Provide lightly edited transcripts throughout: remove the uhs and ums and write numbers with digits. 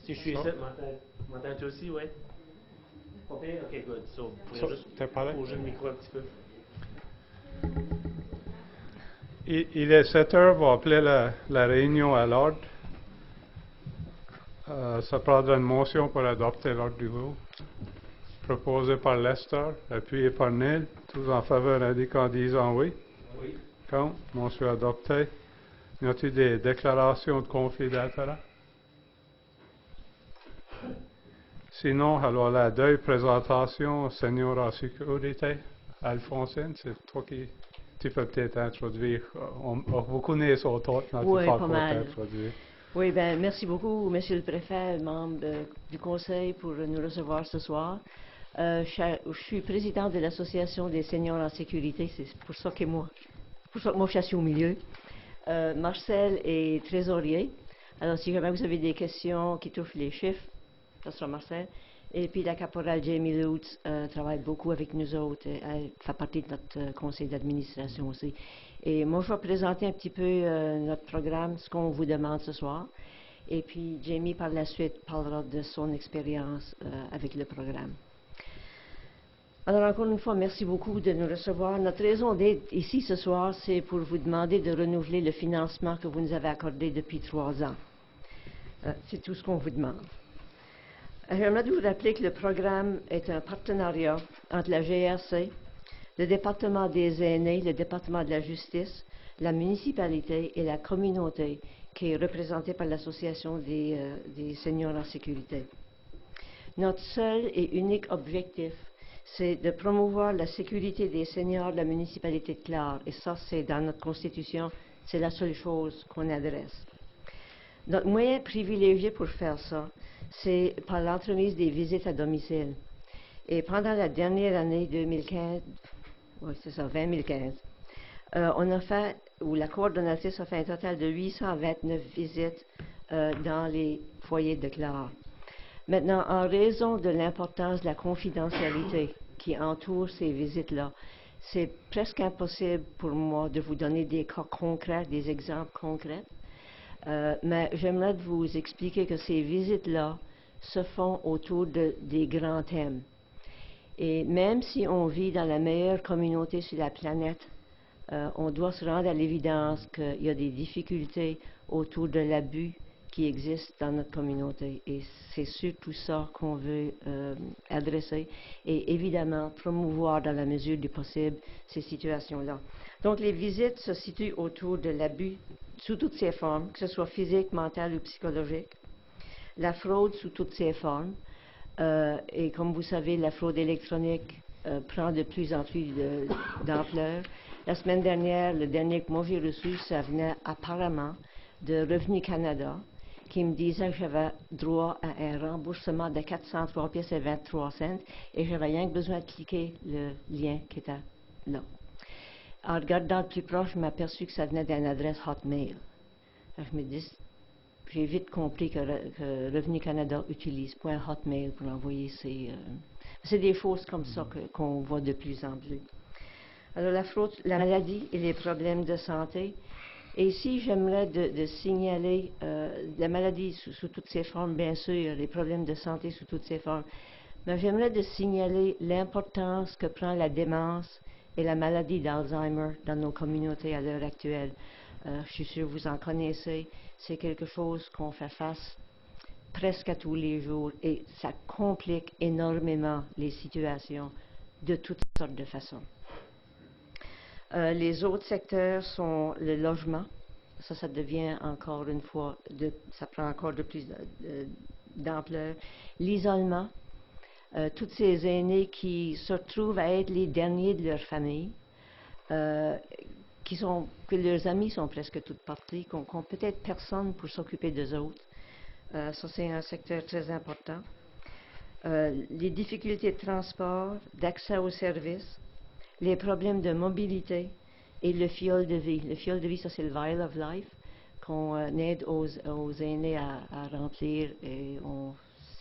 Si je suis ici, m'entends-tu aussi, oui? OK, OK, good. So, bouger le micro un petit peu. Il est 7 heures, on va appeler la réunion à l'ordre. Ça prendra une motion pour adopter l'ordre du jour. Proposé par Lester, appuyé par Neil. Tous en faveur indiquant en disant oui. Oui. Contre, motion adoptée. Y a-t-il des déclarations de conflit d'intérêt? Sinon, alors la deuxième présentation, Seigneur en sécurité. Alphonsine, c'est toi qui tu peux peut-être introduire. Vous connaissez son tour, mais tu Oui, peux pas mal. introduire. Oui, ben merci beaucoup, Monsieur le Préfet, membre du Conseil, pour nous recevoir ce soir. Je suis président de l'Association des seniors en sécurité, c'est pour ça que moi je suis au milieu. Marcel est trésorier. Alors, si jamais vous avez des questions qui touchent les chiffres, ça sera Marcel. Et puis la caporale Jamie Lutz travaille beaucoup avec nous autres. Elle fait partie de notre conseil d'administration aussi. Et moi, je vais présenter un petit peu notre programme, ce qu'on vous demande ce soir. Et puis Jamie, par la suite, parlera de son expérience avec le programme. Alors, encore une fois, merci beaucoup de nous recevoir. Notre raison d'être ici ce soir, c'est pour vous demander de renouveler le financement que vous nous avez accordé depuis 3 ans. C'est tout ce qu'on vous demande. J'aimerais vous rappeler que le programme est un partenariat entre la GRC, le département des aînés, le département de la justice, la municipalité et la communauté qui est représentée par l'Association des seniors en sécurité. Notre seul et unique objectif, c'est de promouvoir la sécurité des seniors de la municipalité de Clare. Et ça, c'est dans notre Constitution, c'est la seule chose qu'on adresse. Notre moyen privilégié pour faire ça, c'est par l'entremise des visites à domicile. Et pendant la dernière année 2015, oui, c'est ça, 2015, on a fait, ou la coordonnatrice a fait un total de 829 visites dans les foyers de Clare. Maintenant, en raison de l'importance de la confidentialité qui entoure ces visites-là, c'est presque impossible pour moi de vous donner des cas concrets, des exemples concrets. Mais j'aimerais vous expliquer que ces visites-là se font autour des grands thèmes. Et même si on vit dans la meilleure communauté sur la planète, on doit se rendre à l'évidence qu'il y a des difficultés autour de l'abus qui existent dans notre communauté. Et c'est surtout ça qu'on veut adresser et évidemment promouvoir dans la mesure du possible ces situations-là. Donc les visites se situent autour de l'abus sous toutes ses formes, que ce soit physique, mentale ou psychologique, la fraude sous toutes ses formes, et comme vous savez, la fraude électronique prend de plus en plus d'ampleur. La semaine dernière, le dernier que moi j'ai reçu, ça venait apparemment de Revenu Canada, qui me disait que j'avais droit à un remboursement de 403 pièces et 23 cents, et j'avais rien que besoin de cliquer le lien qui était là. En regardant de plus proche, je m'aperçus que ça venait d'une adresse Hotmail. Alors, je me dis, j'ai vite compris que Revenu Canada utilise .hotmail pour envoyer ces... c'est des choses comme ça qu'on voit de plus en plus. Alors, la fraude, la maladie et les problèmes de santé. Et ici, j'aimerais de signaler la maladie sous toutes ses formes, bien sûr, les problèmes de santé sous toutes ses formes. Mais j'aimerais de signaler l'importance que prend la démence et la maladie d'Alzheimer dans nos communautés à l'heure actuelle. Je suis sûre que vous en connaissez. C'est quelque chose qu'on fait face presque à tous les jours et ça complique énormément les situations de toutes sortes de façons. Les autres secteurs sont le logement. Ça devient encore une fois, ça prend encore de plus d'ampleur. L'isolement. Tous ces aînés qui se retrouvent à être les derniers de leur famille, que leurs amis sont presque tous partis, qu'on n'ont peut-être personne pour s'occuper d'eux autres. Ça, c'est un secteur très important. Les difficultés de transport, d'accès aux services, les problèmes de mobilité et le fiole de vie. Le fiole de vie, ça, c'est le vial of life qu'on aide aux aînés à remplir et on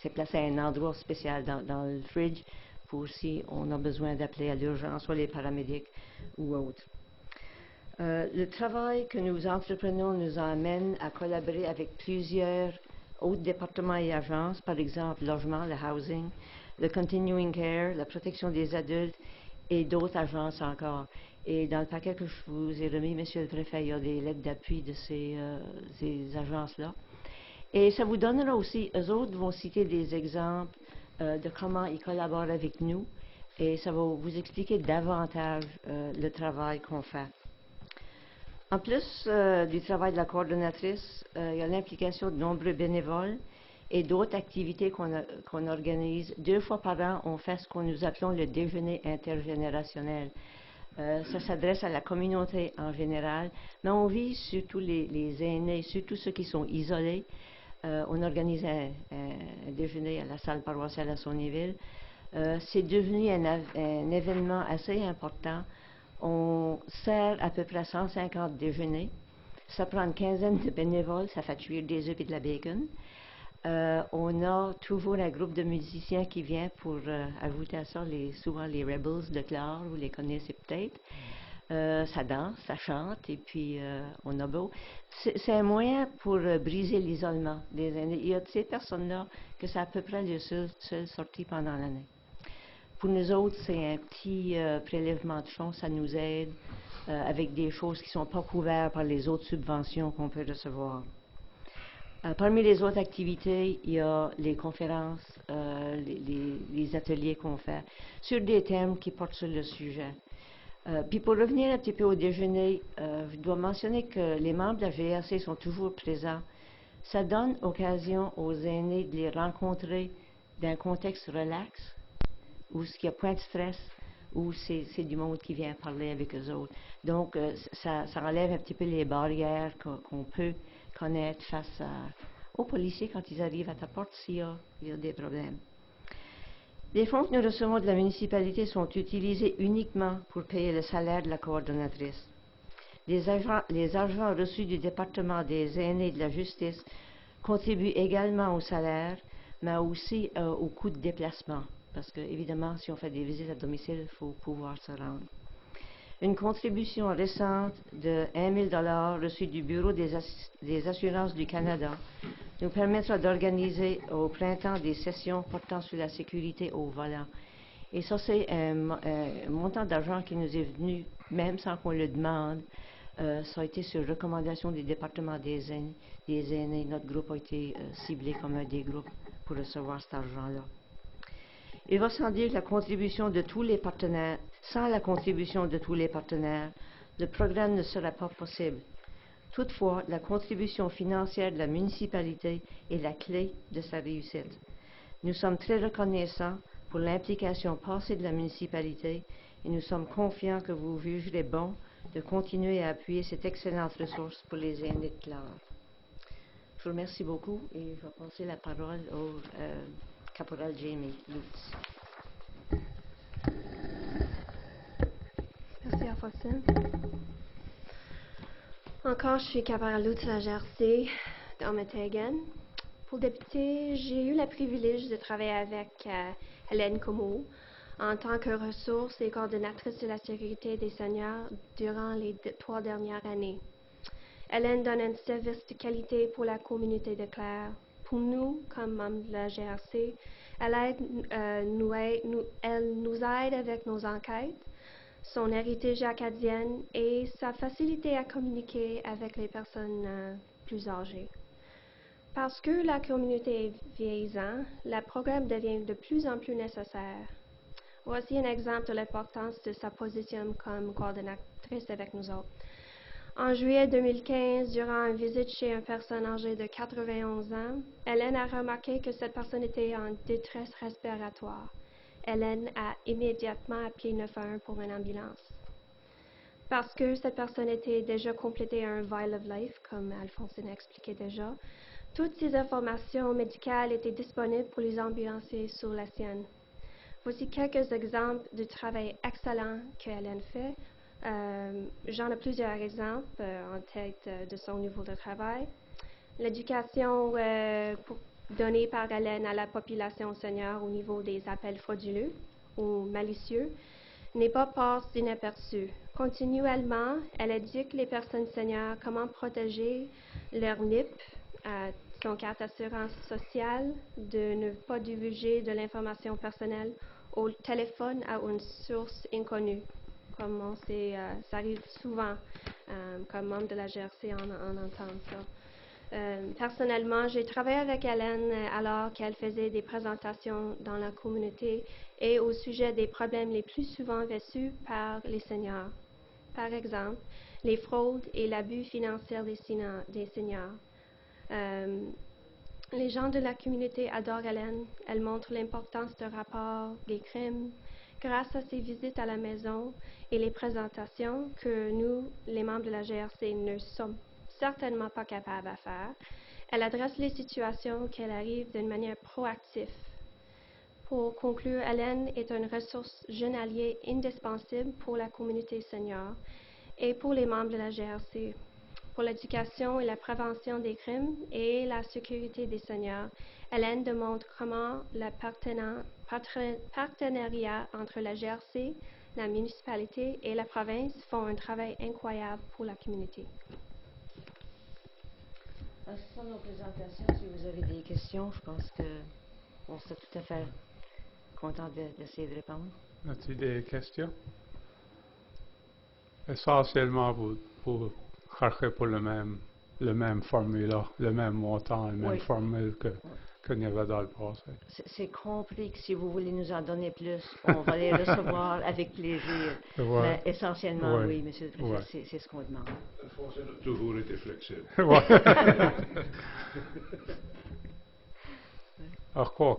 s'est placé à un endroit spécial dans le fridge pour si on a besoin d'appeler à l'urgence, soit les paramédics ou autres. Le travail que nous entreprenons nous amène à collaborer avec plusieurs autres départements et agences, par exemple logement, le housing, le continuing care, la protection des adultes et d'autres agences encore. Et dans le paquet que je vous ai remis, Monsieur le Préfet, il y a des lettres d'appui de ces agences-là. Et ça vous donnera aussi, eux autres vont citer des exemples de comment ils collaborent avec nous et ça va vous expliquer davantage le travail qu'on fait. En plus du travail de la coordonnatrice, il y a l'implication de nombreux bénévoles et d'autres activités qu'on organise. 2 fois par an, on fait ce que nous appelons le déjeuner intergénérationnel. Ça s'adresse à la communauté en général, mais on vise surtout les aînés, surtout ceux qui sont isolés. On organise un déjeuner à la salle paroissiale à Saulnieville. C'est devenu un événement assez important. On sert à peu près 150 déjeuners. Ça prend une quinzaine de bénévoles, ça fait cuire des œufs et de la bacon. On a toujours un groupe de musiciens qui vient pour ajouter à ça souvent les Rebels de Clare, vous les connaissez peut-être. Ça danse, ça chante, et puis on a beau. C'est un moyen pour briser l'isolement des aînés. Il y a de ces personnes-là que c'est à peu près le seule sortie pendant l'année. Pour nous autres, c'est un petit prélèvement de fonds, ça nous aide avec des choses qui ne sont pas couvertes par les autres subventions qu'on peut recevoir. Parmi les autres activités, il y a les conférences, les ateliers qu'on fait sur des thèmes qui portent sur le sujet. Puis pour revenir un petit peu au déjeuner, je dois mentionner que les membres de la GRC sont toujours présents. Ça donne occasion aux aînés de les rencontrer dans un contexte relax, où il n'y a point de stress, où c'est du monde qui vient parler avec eux autres. Donc, ça enlève un petit peu les barrières qu'on peut connaître face aux policiers quand ils arrivent à ta porte s'il y a des problèmes. Les fonds que nous recevons de la municipalité sont utilisés uniquement pour payer le salaire de la coordonnatrice. Les argents reçus du département des aînés et de la justice contribuent également au salaire, mais aussi au coût de déplacement. Parce que, évidemment, si on fait des visites à domicile, il faut pouvoir se rendre. Une contribution récente de 1 000 reçue du Bureau des assurances du Canada nous permettra d'organiser au printemps des sessions portant sur la sécurité au volant. Et ça, c'est un montant d'argent qui nous est venu, même sans qu'on le demande. Ça a été sur recommandation des départements des aînés. Notre groupe a été ciblé comme un des groupes pour recevoir cet argent-là. Il va sans dire que la contribution de tous les partenaires, sans la contribution de tous les partenaires, le programme ne serait pas possible. Toutefois, la contribution financière de la municipalité est la clé de sa réussite. Nous sommes très reconnaissants pour l'implication passée de la municipalité et nous sommes confiants que vous jugerez bon de continuer à appuyer cette excellente ressource pour les aînés de Clare. Je vous remercie beaucoup et je vais passer la parole au caporal Jamie Lutz. Merci, Alphonsine. Encore, je suis caporal Lutz à la GRC d'Ometegan. Pour débuter, j'ai eu le privilège de travailler avec Hélène Comeau en tant que ressource et coordonnatrice de la sécurité des seniors durant les 3 dernières années. Hélène donne un service de qualité pour la communauté de Clare. Pour nous, comme membres de la GRC, elle nous aide avec nos enquêtes, son héritage acadien et sa facilité à communiquer avec les personnes plus âgées. Parce que la communauté est vieillissante, le programme devient de plus en plus nécessaire. Voici un exemple de l'importance de sa position comme coordonnatrice avec nous autres. En juillet 2015, durant une visite chez une personne âgée de 91 ans, Hélène a remarqué que cette personne était en détresse respiratoire. Hélène a immédiatement appelé 911 pour une ambulance. Parce que cette personne était déjà complété un Vial of Life, comme Alphonsine a expliqué déjà, toutes ces informations médicales étaient disponibles pour les ambulanciers sur la sienne. Voici quelques exemples du travail excellent que Hélène fait. J'en ai plusieurs exemples en tête de son niveau de travail. L'éducation donnée par Hélène à la population senior au niveau des appels frauduleux ou malicieux n'est pas passe inaperçue. Continuellement, elle éduque les personnes seniors comment protéger leur NIP, son carte d'assurance sociale, de ne pas divulguer de l'information personnelle au téléphone à une source inconnue. Comme ça arrive souvent, comme membre de la GRC, on entend ça. Personnellement, j'ai travaillé avec Hélène alors qu'elle faisait des présentations dans la communauté et au sujet des problèmes les plus souvent vécus par les seniors. Par exemple, les fraudes et l'abus financier des seniors. Les gens de la communauté adorent Hélène. Elle montre l'importance de rapport des crimes grâce à ses visites à la maison et les présentations que nous, les membres de la GRC, ne sommes certainement pas capables à faire. Elle adresse les situations qu'elle arrive d'une manière proactive. Pour conclure, Hélène est une ressource journalière indispensable pour la communauté senior et pour les membres de la GRC. Pour l'éducation et la prévention des crimes et la sécurité des seniors, Hélène démontre comment le partenariat entre la GRC, la municipalité et la province font un travail incroyable pour la communauté. Ce sont nos présentations. Si vous avez des questions, je pense qu'on serait tout à fait content d'essayer de répondre. As-tu des questions? Essentiellement, vous cherchez pour le même formule, le même montant, la même formule qu'il y avait dans le passé. C'est compris que si vous voulez nous en donner plus, on va les recevoir avec plaisir. Ouais. Mais essentiellement, oui, Monsieur le Président, c'est ce qu'on demande. Le Français a toujours été flexible. Alors, quoi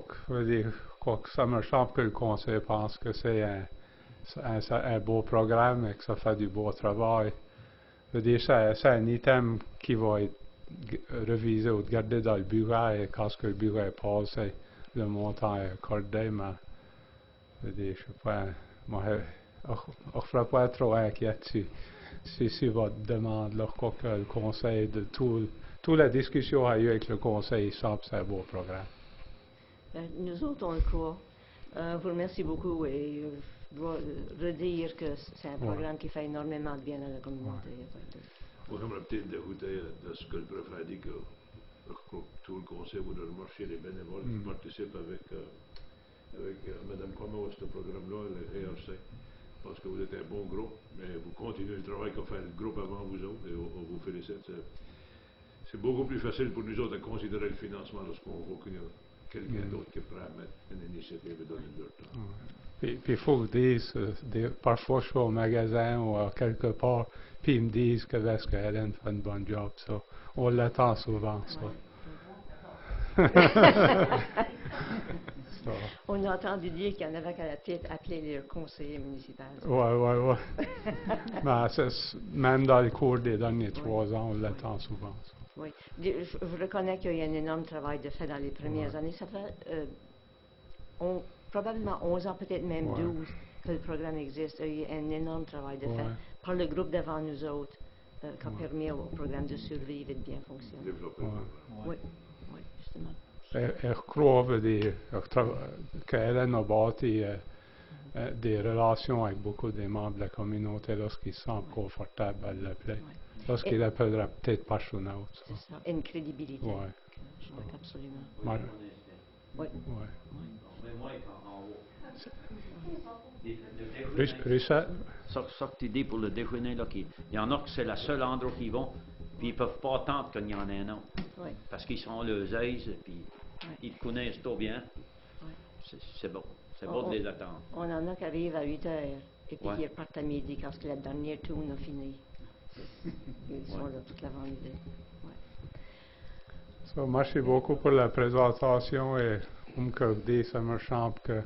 que ça me semble que le Conseil pense que c'est un beau programme et que ça fait du beau travail. Je veux dire, c'est un item qui va être révisé ou gardé dans le budget et quand le budget est passé, le montant est accordé, mais je veux dire, je ne sais pas, moi, je ne ferai pas trop inquiet si votre demande, là, quoi que le Conseil, de toute la discussion a eu avec le Conseil, il semble que c'est un beau programme. Nous autres, on le croit. Je vous remercie beaucoup et je dois redire que c'est un programme qui fait énormément de bien à la communauté. Moi, je me peut-être dégoûté de ce que le préfet a dit que tout le conseil voudrait remercier les bénévoles qui participent avec Mme Como à ce programme-là, le GRC. Parce que vous êtes un bon groupe, mais vous continuez le travail qu'a fait le groupe avant vous autres et on vous félicite. C'est beaucoup plus facile pour nous autres de considérer le financement lorsqu'on voit qu'il y a quelqu'un d'autre qui est prêt à mettre une initiative et donner leur temps. Puis il faut que je dise, parfois je suis au magasin ou quelque part, puis ils me disent que est-ce que Hélène fait un bon job, ça. On l'attend souvent, ça. On a entendu dire qu'il y en avait qu'à la tête appeler les conseillers municipaux. Oui. Mais même dans le cours des derniers 3 ans, on l'attend souvent, ça. Oui. Je reconnais qu'il y a un énorme travail de fait dans les premières années. Ça fait probablement 11 ans, peut-être même 12, que le programme existe. Il y a un énorme travail de fait par le groupe devant nous autres qui a permis au programme de survivre et de bien fonctionner. Oui, justement. Je crois qu'Hélène a bâti des relations avec beaucoup des membres de la communauté lorsqu'ils se sentent confortables à l'appeler. Lorsqu'ils l'appelleraient peut-être par son autre. C'est ça, une crédibilité. Oui. Absolument. Oui. Richard? Ça que tu dis pour le déjeuner, là, il y en a que c'est le seul endroit qu'ils vont, puis ils ne peuvent pas attendre qu'il y en ait un autre. Oui. Parce qu'ils sont leurs aises, puis ils te connaissent trop bien. Oui. C'est bon. C'est bon de les attendre. On en a qui arrivent à 8 heures, et puis qui repartent à midi quand la dernière tour a fini. Ils sont là toute l'avant-midi. Merci beaucoup pour la présentation et comme que je dis, ça me semble que je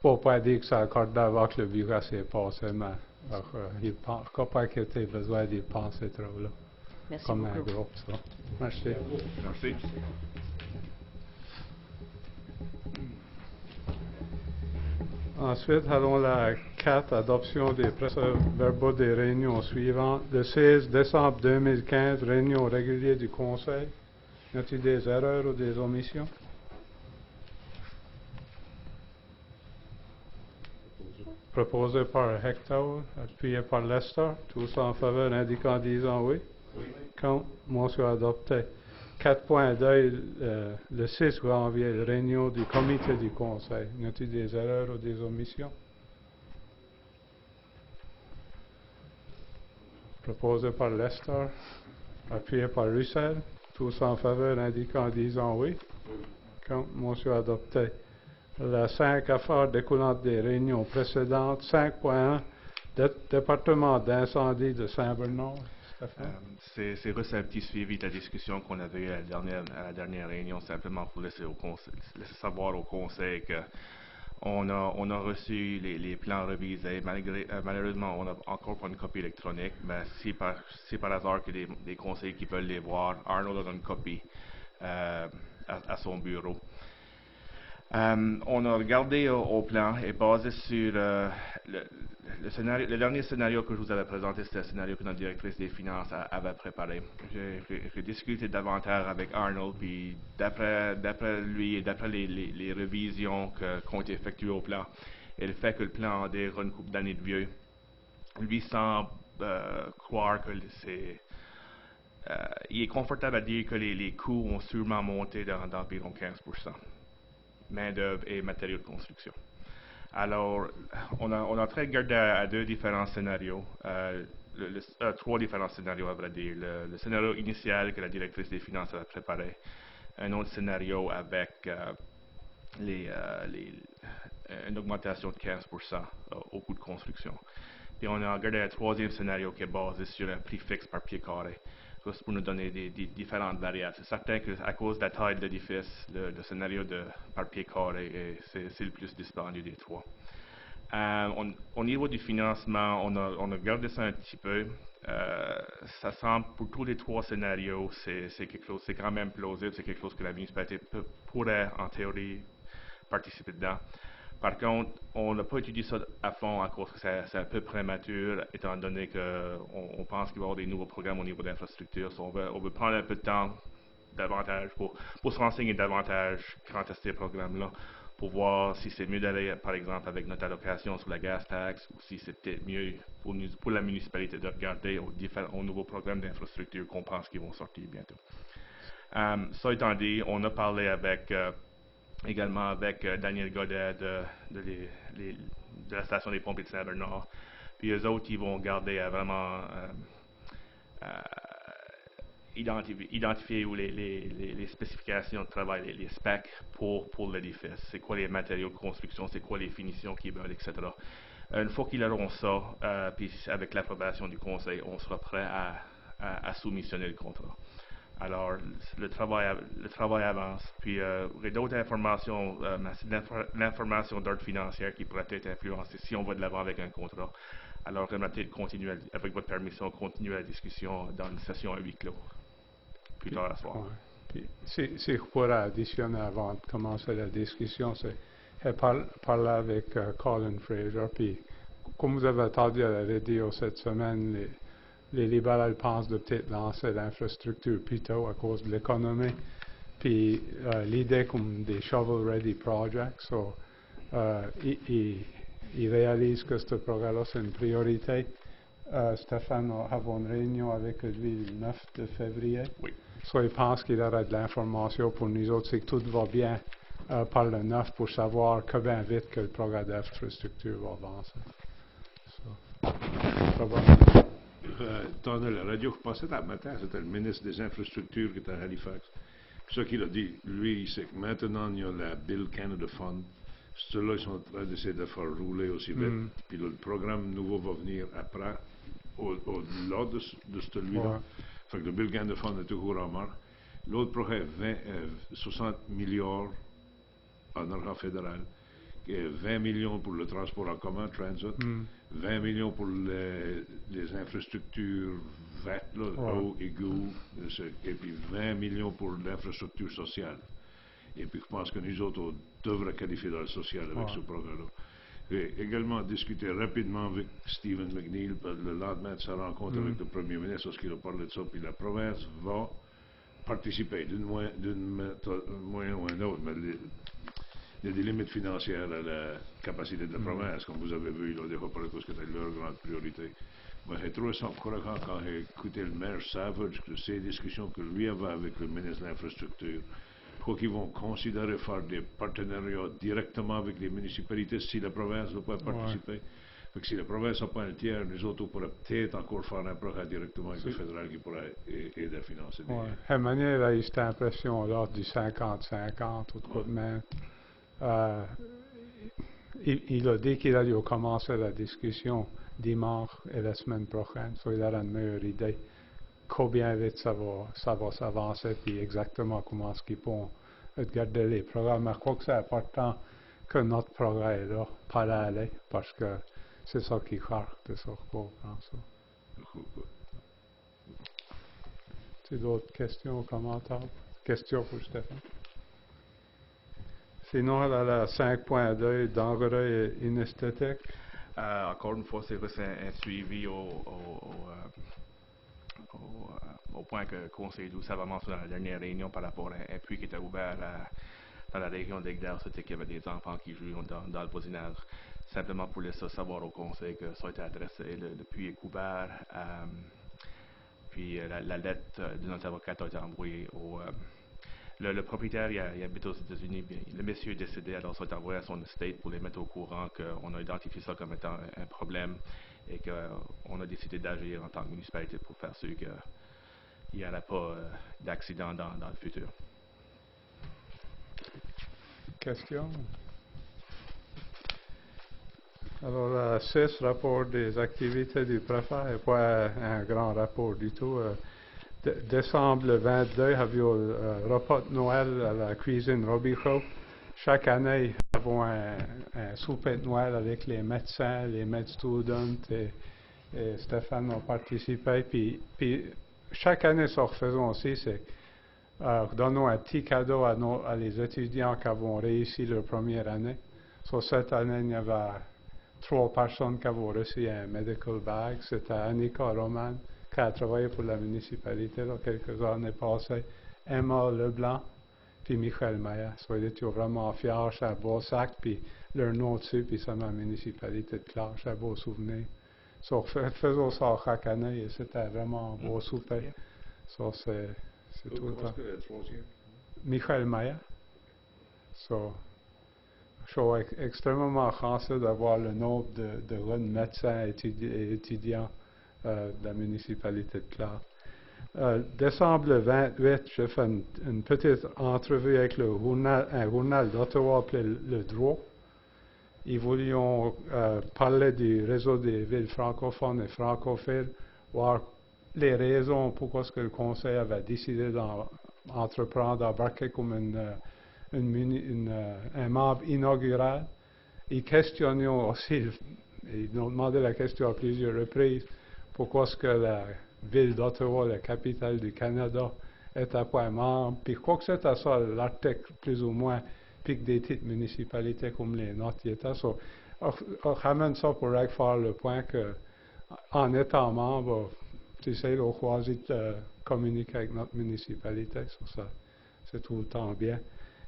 ne peux pas dire que ça accorde avant que le bureau s'est passé, mais il ne crois pas qu'il y ait besoin d'y penser trop là. Merci comme beaucoup. un groupe. Ça. Merci. Merci. Ensuite, allons à la 4, adoption des procès-verbaux des réunions suivantes. Le 16 décembre 2015, réunion régulière du Conseil. Y a-t-il des erreurs ou des omissions? Proposé par Hector, appuyé par Lester. Tous en faveur indiquant disant oui. Oui. Contre, motion adoptée. 4.2, le 6 janvier, réunion du comité du conseil. Y a-t-il des erreurs ou des omissions? Proposé par Lester, appuyé par Russell. Tous en faveur indiquant en disant oui. Motion adoptée. Les 5 affaires découlantes des réunions précédentes. 5.1, département d'incendie de Saint-Bernard. C'est juste un petit suivi de la discussion qu'on avait eue à la dernière réunion, simplement pour laisser savoir au conseil que on a reçu les plans révisés. Malheureusement, on n'a encore pas une copie électronique, mais si par hasard que des conseillers qui veulent les voir, Arnold a une copie à son bureau. On a regardé au plan et basé sur le dernier scénario que je vous avais présenté, c'était un scénario que notre directrice des finances avait préparé. J'ai discuté davantage avec Arnold, puis d'après lui et d'après les révisions qui ont été effectuées au plan, et le fait que le plan a déjà une couple d'années de vieux, lui semble croire que il est confortable à dire que les coûts ont sûrement monté d'environ 15%. Main-d'œuvre et matériaux de construction. Alors, on a regardé à deux différents scénarios, trois différents scénarios à vrai dire. Le scénario initial que la directrice des finances avait préparé, un autre scénario avec une augmentation de 15% au coût de construction. Puis on a regardé un troisième scénario qui est basé sur un prix fixe par pied carré, juste pour nous donner des différentes variables. C'est certain qu'à cause de la taille de l'édifice, le scénario par pied carré, c'est le plus dispendieux des trois. Au niveau du financement, on a regardé ça un petit peu. Ça semble, pour tous les trois scénarios, c'est quelque chose, c'est quand même plausible, c'est quelque chose que la municipalité pourrait, en théorie, participer dedans. Par contre, on n'a pas étudié ça à fond à cause que c'est un peu prématuré, étant donné qu'on pense qu'il va y avoir des nouveaux programmes au niveau de l'infrastructure. On veut prendre un peu de temps davantage pour se renseigner davantage quant à ces programmes-là, pour voir si c'est mieux d'aller, par exemple, avec notre allocation sur la gas tax, ou si c'est peut-être mieux pour la municipalité de regarder aux nouveaux programmes d'infrastructure qu'on pense qu'ils vont sortir bientôt. Ça étant dit, on a parlé également avec Daniel Godet de la station des pompiers de Saint-Bernard. Puis eux autres, ils vont garder à vraiment identifier où les spécifications de travail, les specs pour l'édifice. C'est quoi les matériaux de construction, c'est quoi les finitions qu'ils veulent, etc. Une fois qu'ils auront ça, puis avec l'approbation du conseil, on sera prêt à soumissionner le contrat. Alors, le travail avance. Puis, il y a d'autres informations, l'information d'ordre financier qui pourrait être influencée si on va de l'avant avec un contrat. Alors, j'aimerais peut-être continuer, avec votre permission, continuer la discussion dans une session à huis clos, plus tard à soir. Ouais. Puis, si je pourrais additionner avant de commencer la discussion, c'est parler avec Colin Fraser. Puis, comme vous avez entendu à la radio cette semaine, les libéraux pensent de peut-être lancer l'infrastructure plus tôt à cause de l'économie. Puis l'idée comme des shovel-ready projects, ils réalisent que ce programme-là, c'est une priorité. Stéphane a une réunion avec lui le 9 de février. Oui. Il pense qu'il y aura de l'information pour nous autres, c'est que tout va bien par le 9 pour savoir combien vite que le programme d'infrastructure va avancer. Dans la radio, je passais le matin, c'était le ministre des Infrastructures qui était à Halifax. Puis ça qu'il a dit, lui, c'est que maintenant, il y a la Bill Canada Fund. Ceux-là, ils sont en train d'essayer de faire rouler aussi vite. Puis là, le programme nouveau va venir après, au-delà de celui-là. Ouais. Fait que le Bill Canada Fund est toujours en marche. L'autre programme, 60 milliards en argent fédéral. 20 millions pour le transport en commun, transit, 20 millions pour les infrastructures vertes, eau, égout, et puis 20 millions pour l'infrastructure sociale. Et puis je pense que nous autres, on devrait qualifier dans le social avec ce programme-là. J'ai également discuté rapidement avec Stephen McNeil le lendemain de sa rencontre avec le premier ministre, parce qu'il a parlé de ça, puis la province va participer d'une moyen ou un autre. Mais des limites financières à la capacité de la province, comme vous avez vu, là, des fois, parce que c'était leur grande priorité. Mais j'ai trouvé ça encourageant quand j'ai écouté le maire Savage, que ces discussions que lui avait avec le ministre de l'Infrastructure. Je crois qu'ils vont considérer faire des partenariats directement avec les municipalités si la province ne peut pas participer. Donc, si la province n'a pas un tiers, nous autres, on pourrait peut-être encore faire un projet directement avec le fédéral qui pourrait aider à financer. Oui. À manière, là, il y a cette impression-là du 50-50 ou de quoi de même. Il a dit qu'il allait commencer la discussion dimanche et la semaine prochaine, so il a une meilleure idée combien vite ça va s'avancer, puis exactement comment est-ce qu'ils vont garder les programmes. Je crois que c'est important que notre programme est là, parallèle, parce que c'est ça qui cherche, c'est ça qu'on comprend ça. Tu d'autres questions ou commentaires? Questions pour Stéphane? Sinon, à la 5.2, dangereux et inesthétique. Encore une fois, c'est un suivi au point que le Conseil d'eau avait mentionné dans la dernière réunion par rapport à un puits qui était ouvert dans la région d'Egdal. C'était qu'il y avait des enfants qui jouaient dans le voisinage. Simplement pour laisser savoir au Conseil que ça a été adressé. Le puits est couvert. Puis la lettre de notre avocate a été envoyée au... Le propriétaire, il habite aux États-Unis. Le monsieur est décédé, alors ça a été envoyé à son estate pour les mettre au courant qu'on a identifié ça comme étant un problème et qu'on a décidé d'agir en tant que municipalité pour faire sûr qu'il n'y aurait pas d'accident dans le futur. Question? Alors, 6, rapport des activités du préfet, et pas un grand rapport du tout. Décembre 22, avions le repas de Noël à la cuisine Robichaud. Chaque année, nous avons un souper de Noël avec les médecins, les med-students et Stéphane a participé. Puis chaque année, ce que nous faisons aussi, c'est donnons un petit cadeau à les étudiants qui ont réussi leur première année. So, cette année, il y avait 3 personnes qui avaient reçu un medical bag. C'était Annika Roman, qui a travaillé pour la municipalité là, quelques années passées, Emma Leblanc, puis Michel Maya. So, ils étaient vraiment fiers, c'est un beau sac, puis leur nom dessus, puis c'est ma municipalité de Clare, c'est un beau souvenir. So, faisons ça chaque année, et c'était vraiment un beau souper. So, c'est tout le temps. Michel Maya. So, je suis extrêmement chanceux d'avoir le nombre de jeunes médecins et étudiants de la municipalité de Clare. Décembre 28, j'ai fait une petite entrevue avec un journal d'Ottawa appelé Le Droit. Ils voulaient parler du réseau des villes francophones et francophiles, voir les raisons pourquoi le Conseil avait décidé d'embarquer comme un membre inaugural. Ils questionnaient aussi, ils ont demandé la question à plusieurs reprises, pourquoi est-ce que la ville d'Ottawa, la capitale du Canada, était pas un membre. Puis quoi que c'était ça, l'article plus ou moins, puis que des petites municipalités comme les nôtres y étaient. So, on ramène ça pour faire le point que, en étant membre, tu sais, on choisit de communiquer avec notre municipalité. So, ça, c'est tout le temps bien.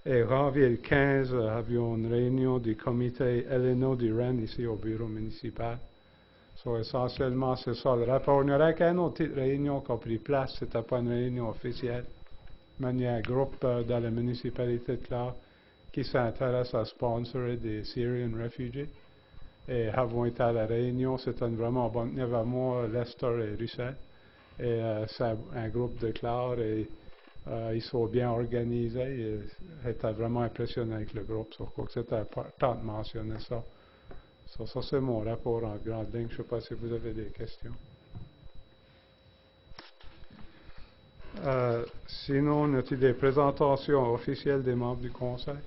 Et janvier 15, avions une réunion du comité Eleno du Rennes ici au bureau municipal. So, essentiellement, c'est ça le rapport. Il y aurait qu'une autre petite réunion qui a pris place, ce n'était pas une réunion officielle. Mais il y a un groupe dans la municipalité de Clare qui s'intéresse à sponsorer des Syrian refugees. Et avons été à la réunion, c'était vraiment bon. Il y avait moi, Lester et Russell. Et c'est un groupe de Clare et ils sont bien organisés. Et j'étais vraiment impressionné avec le groupe. Sur quoi que c'était important de mentionner ça. Ça, c'est mon rapport en grande ligne. Je ne sais pas si vous avez des questions. Sinon, y a-t-il des présentations officielles des membres du Conseil?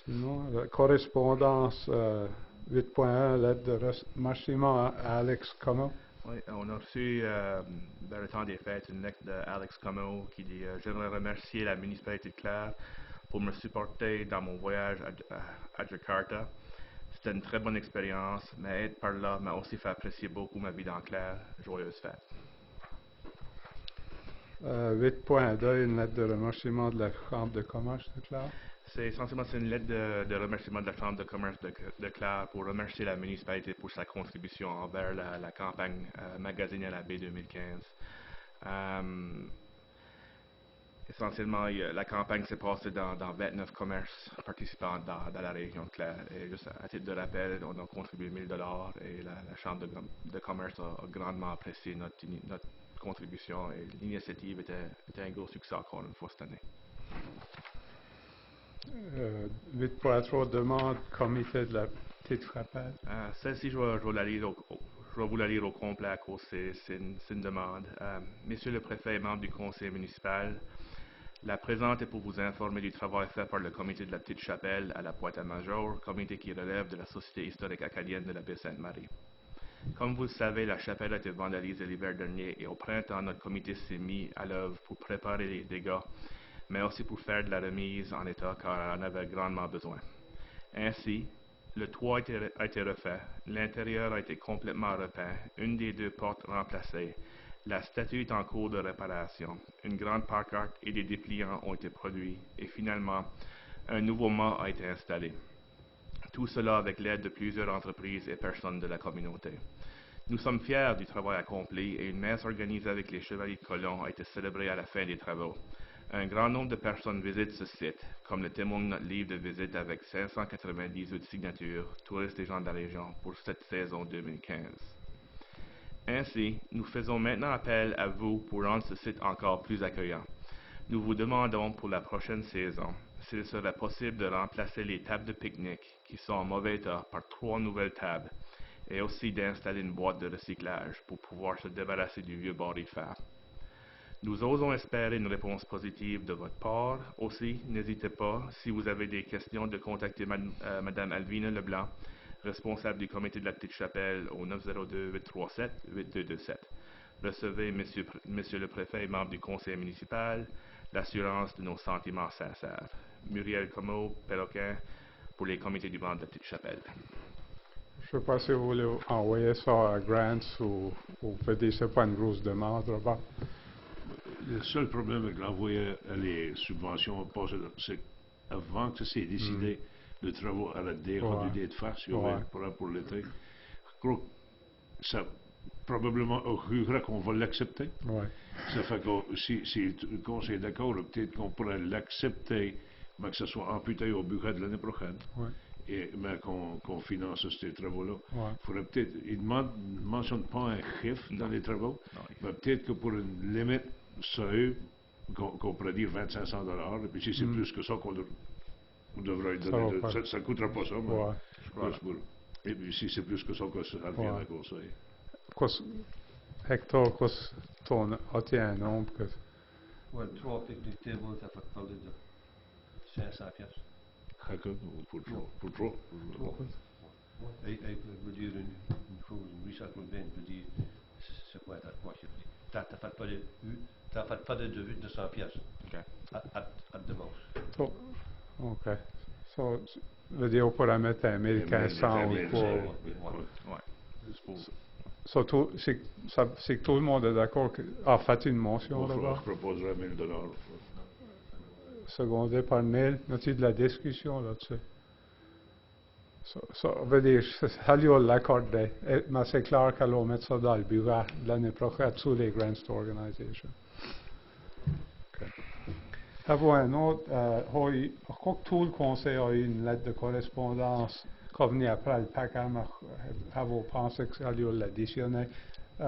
Sinon, la correspondance 8.1, lettre de remerciement à Alex Como. Oui, on a reçu dans le temps des fêtes une lettre d'Alex Como qui dit j'aimerais remercier la municipalité de Clare pour me supporter dans mon voyage à Jakarta. C'était une très bonne expérience, mais être par là m'a aussi fait apprécier beaucoup ma vie dans Clare. Joyeuse fête. 8.2, une lettre de remerciement de la Chambre de commerce de Clare. C'est essentiellement une lettre de remerciement de la Chambre de commerce de Clare pour remercier la municipalité pour sa contribution envers la campagne Magazine à la baie 2015. Essentiellement, la campagne s'est passée dans 29 commerces participants dans la région de Clare. Et juste à titre de rappel, on a contribué 1 000 $ et la Chambre de commerce a grandement apprécié notre contribution et l'initiative était un gros succès encore une fois cette année. 8.3 demande comité de la petite chapelle. Celle-ci, je vais vous la lire au complet à cause c'est une demande. Monsieur le préfet et membres du conseil municipal, la présente est pour vous informer du travail fait par le comité de la petite chapelle à la Pointe-à-Major, comité qui relève de la Société historique acadienne de la baie Sainte-Marie. Comme vous le savez, la chapelle a été vandalisée l'hiver dernier et au printemps, notre comité s'est mis à l'œuvre pour préparer les dégâts, mais aussi pour faire de la remise en état car elle en avait grandement besoin. Ainsi, le toit a été refait, l'intérieur a été complètement repeint, une des 2 portes remplacées, la statue est en cours de réparation, une grande pancarte et des dépliants ont été produits et finalement, un nouveau mât a été installé. Tout cela avec l'aide de plusieurs entreprises et personnes de la communauté. Nous sommes fiers du travail accompli et une messe organisée avec les Chevaliers de Colomb a été célébrée à la fin des travaux. Un grand nombre de personnes visitent ce site, comme le témoigne notre livre de visite avec 598 signatures, touristes et gens de la région, pour cette saison 2015. Ainsi, nous faisons maintenant appel à vous pour rendre ce site encore plus accueillant. Nous vous demandons pour la prochaine saison s'il serait possible de remplacer les tables de pique-nique qui sont en mauvais état par 3 nouvelles tables et aussi d'installer une boîte de recyclage pour pouvoir se débarrasser du vieux baril de fer. Nous osons espérer une réponse positive de votre part. Aussi, n'hésitez pas, si vous avez des questions, de contacter Mme Alvina Leblanc, responsable du comité de la Petite Chapelle au 902-837-8227. Recevez, Monsieur le Préfet et membre du Conseil municipal, l'assurance de nos sentiments sincères. Muriel Comeau, Perroquin, pour les comités du banc de la Petite Chapelle. Je ne sais pas si vous voulez envoyer ça à Grants ou peut-être c'est pas une grosse demande, Robert. Le seul problème avec l'envoyer les subventions, c'est avant que c'est décidé, le travaux arrêtés, rendu de faire, si on veut, pour l'été. Je crois que ça probablement augurerait qu'on va l'accepter. Ouais. Ça fait que si le conseil est d'accord, peut-être qu'on pourrait l'accepter, mais que ce soit amputé au budget de l'année prochaine. Ouais. Mais qu'on finance ces travaux-là. Ouais. Faudrait peut-être, il ne mentionne pas un chiffre dans les travaux, mais peut-être que pour une limite sérieuse, qu'on pourrait dire 2500 $, et puis si c'est plus que ça qu'on devrait donner, ça ne coûtera pas ça, mais et puis si c'est plus que ça revient à cause ça. Hector, qu'est-ce ton atteint un nombre que... Ouais, 3 pique-nique tables, ça fait parler de 500 piastres. Pour 3. Et je veux dire une chose, une recycle bin, je veux dire, c'est quoi ta poche? T'as fait pas de 200 piastres. À de most. OK. So, veut dire, on pourrait mettre un 1500 ou quoi? C'est que tout le monde est d'accord a fait une mention là-bas. Je proposerais 1 000 $. Secondé par 1000, y a de la discussion là-dessus? Ça veut dire, ça l'accordé, mais c'est clair qu'elle va mettre ça dans le budget l'année prochaine sous les Grants Organization. Avez-vous un autre, je crois que tout le conseil a eu une lettre de correspondance qui venait après le paquet, mais avez-vous pensé que ça allait l'additionner?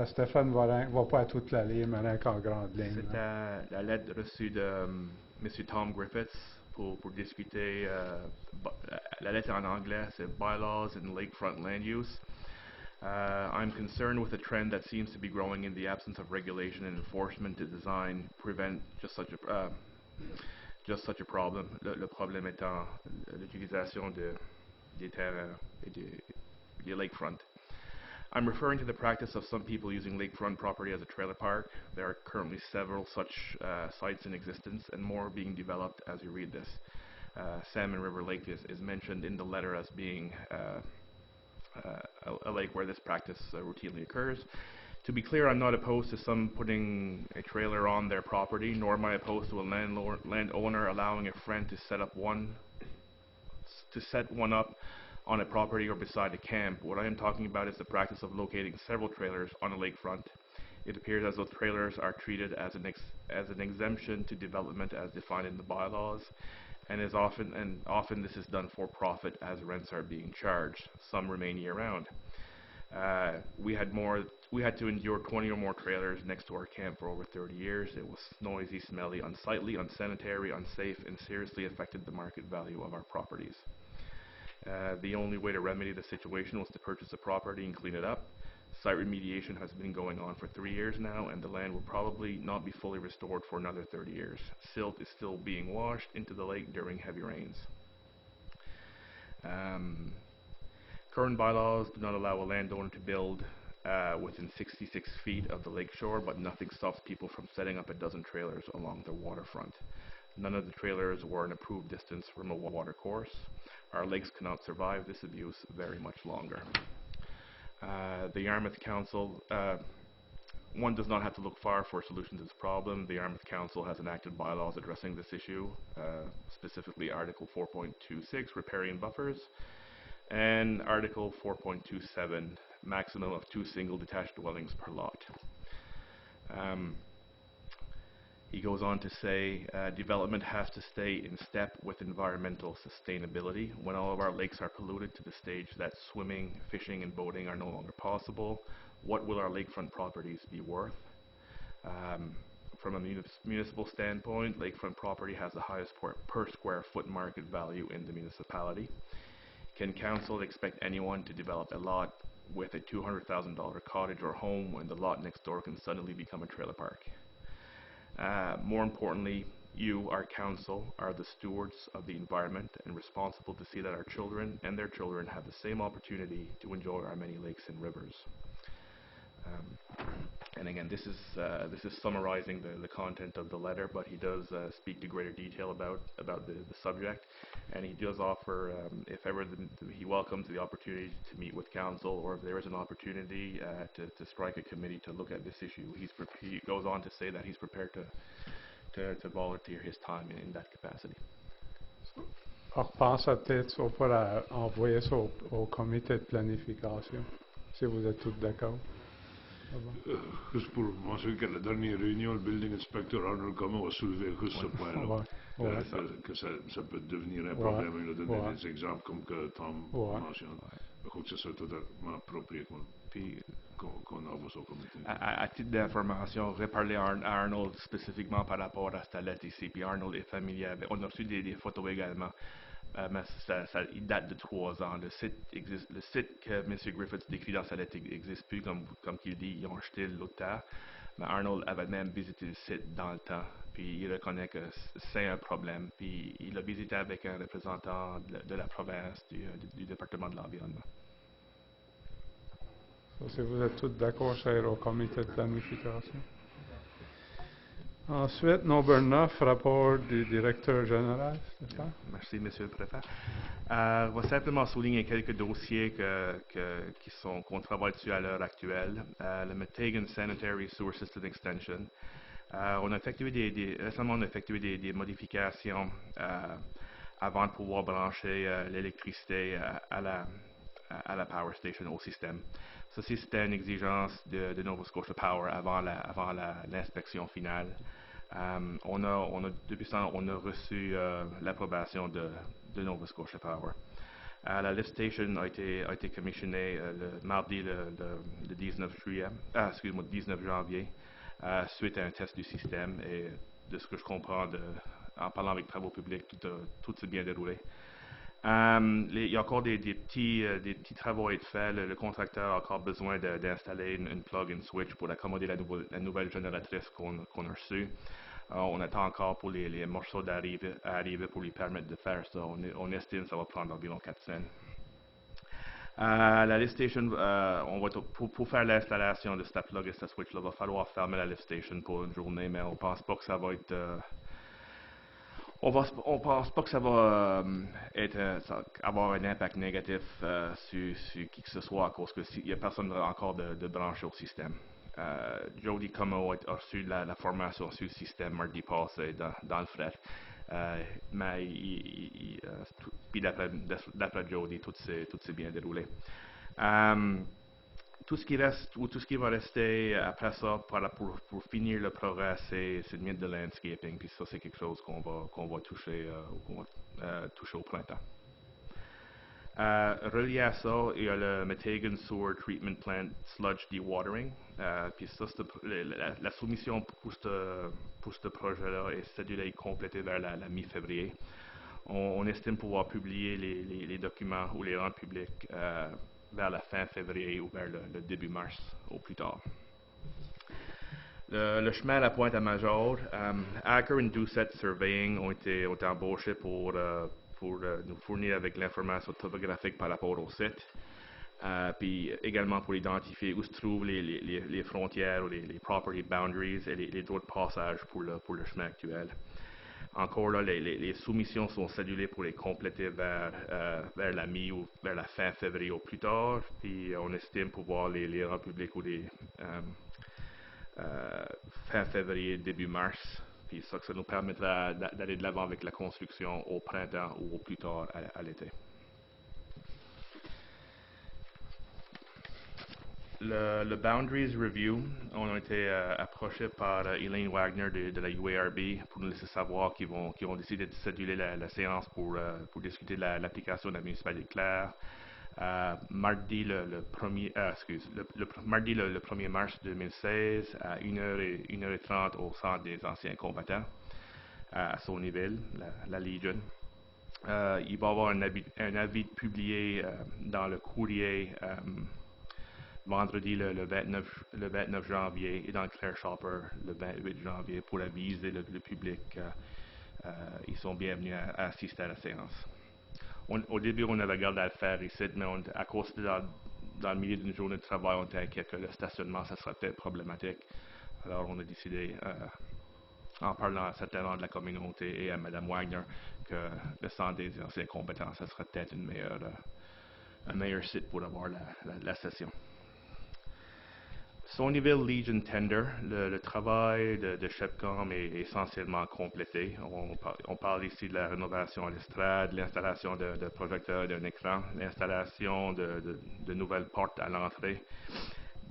Stéphane va pas toute la ligne, mais rien qu'en grande ligne. C'est la lettre reçue de M. Tom Griffiths pour discuter. La lettre en anglais, c'est Bylaws in Lakefront Land Use. I'm concerned with a trend that seems to be growing in the absence of regulation and enforcement to prevent just such a problem. Le problème étant l'utilisation des terrains et des lakefront. I'm referring to the practice of some people using lakefront property as a trailer park. There are currently several such sites in existence and more being developed as you read this. Salmon River Lake is mentioned in the letter as being a lake where this practice routinely occurs. To be clear, I'm not opposed to some putting a trailer on their property, nor am I opposed to a landowner allowing a friend to set one up on a property or beside a camp. What I am talking about is the practice of locating several trailers on a lakefront. It appears as though trailers are treated as an exemption to development as defined in the bylaws, and often this is done for profit as rents are being charged. Some remain year-round. We had to endure 20 or more trailers next to our camp for over 30 years. It was noisy, smelly, unsightly, unsanitary, unsafe, and seriously affected the market value of our properties. The only way to remedy the situation was to purchase a property and clean it up. Site remediation has been going on for 3 years now, and the land will probably not be fully restored for another 30 years. Silt is still being washed into the lake during heavy rains. Current bylaws do not allow a landowner to build within 66 feet of the lake shore, but nothing stops people from setting up a dozen trailers along the waterfront. None of the trailers were an approved distance from a water course. Our lakes cannot survive this abuse very much longer. The Yarmouth Council, one does not have to look far for a solution to this problem. The Yarmouth Council has enacted bylaws addressing this issue, specifically Article 4.26, riparian buffers, and Article 4.27, maximum of 2 single detached dwellings per lot. He goes on to say, development has to stay in step with environmental sustainability. When all of our lakes are polluted to the stage that swimming, fishing, and boating are no longer possible, what will our lakefront properties be worth? From a municipal standpoint, lakefront property has the highest per square foot market value in the municipality. Can council expect anyone to develop a lot with a $200,000 cottage or home when the lot next door can suddenly become a trailer park? More importantly, you, our council, are the stewards of the environment and responsible to see that our children and their children have the same opportunity to enjoy our many lakes and rivers. And again, this is summarizing the content of the letter, but he does speak to greater detail about the subject, and he does offer, if ever he welcomes the opportunity to meet with council, or if there is an opportunity to strike a committee to look at this issue. He goes on to say that he's prepared to volunteer his time in that capacity. Pense peut-être on pourra envoyer ça au comité de planification, si vous êtes tous d'accord. Juste pour mentionner qu'à la dernière réunion, le building inspector Arnold Comment a soulevé juste ce point-là, que ça peut devenir un problème. Il a donné des exemples comme que Tom mentionne. Je crois que c'est totalement approprié qu'on envoie ça au comité. À titre d'information, reparler à Arnold spécifiquement par rapport à cette lettre ici, puis Arnold est familier avec. On a reçu des photos également. Mais il date de 3 ans. Le site que M. Griffiths décrit dans sa lettre n'existe plus, comme qu'il dit, ils ont acheté l'autre terre. Mais Arnold avait même visité le site dans le temps, puis il reconnaît que c'est un problème. Puis il a visité avec un représentant de la province, du département de l'environnement. Si vous êtes tous d'accord, cher au comité de planification. Ensuite, number 9, rapport du directeur général. Merci, Monsieur le Préfet. Je vais simplement souligner quelques dossiers qu'on travaille dessus à l'heure actuelle. Le Meteghan Sanitary Sewer System Extension. Récemment, on a effectué des modifications avant de pouvoir brancher l'électricité à la Power Station, au système. Ça, c'était une exigence de Nova Scotia Power avant l'inspection finale. Depuis ça, on a reçu l'approbation de Nova Scotia Power. La lift station a été commissionnée le mardi le 19 janvier, suite à un test du système, et de ce que je comprends en parlant avec Travaux publics, tout s'est bien déroulé. Il y a encore des petits travaux à être faits. Le contracteur a encore besoin d'installer une plug and switch pour accommoder la nouvelle génératrice qu'on a reçue. On attend encore pour les morceaux à arriver pour lui permettre de faire ça. On estime que ça va prendre environ 4 semaines. La lift station, pour faire l'installation de cette plug et cette switch, il va falloir fermer la lift station pour une journée, mais on pense pas que ça va être... On pense pas que ça va avoir un impact négatif sur qui que ce soit, à cause qu'il n'y a personne encore de branché au système. Jody Como a reçu la formation sur le système mardi passé dans le fret. Mais puis d'après Jody, tout s'est bien déroulé. Tout ce qui reste ou tout ce qui va rester après ça pour finir le progrès, c'est de mettre de landscaping. Puis ça, c'est quelque chose qu'on va toucher au printemps. Relié à ça, il y a le Meteghan Sewer Treatment Plant Sludge Dewatering. Puis ça, la soumission pour ce projet-là est cédulée et complétée vers la mi-février. On estime pouvoir publier les documents ou les rendre publics vers la fin février ou vers le début mars au plus tard. Le chemin à la Pointe-à-Major, Acker et Doucette Surveying ont été embauchés pour nous fournir avec l'information topographique par rapport au site, puis également pour identifier où se trouvent les frontières ou les property boundaries et les droits de passage pour le chemin actuel. Encore là, les soumissions sont cédulées pour les compléter vers la mi ou vers la fin février au plus tard, puis on estime pouvoir les rendre publics ou fin février, début mars. Puis ça nous permettra d'aller de l'avant avec la construction au printemps ou au plus tard à l'été. Le Boundaries Review, on a été approché par Elaine Wagner de la UARB pour nous laisser savoir qu'ils vont décider de céduler la séance pour discuter de l'application de la municipalité de Clare. Mardi le 1er mars 2016 à 1h30 au centre des anciens combattants à Sauniville, la Legion. Il va y avoir un avis publié dans le courrier vendredi le 29 janvier et dans le Clare Shopper le 28 janvier pour aviser le public. Ils sont bienvenus à assister à la séance. Au début, on avait gardé à le faire ici, mais à cause dans le milieu d'une journée de travail, on était inquiet que le stationnement, ça serait peut-être problématique. Alors, on a décidé, en parlant certainement de la communauté et à Mme Wagner, que le centre des anciens combattants, ça serait peut-être un meilleur site pour avoir la session. Sauniville Legion Tender, le travail de Chepcom est essentiellement complété. On parle ici de la rénovation à l'estrade, l'installation de projecteurs d'un écran, l'installation de nouvelles portes à l'entrée,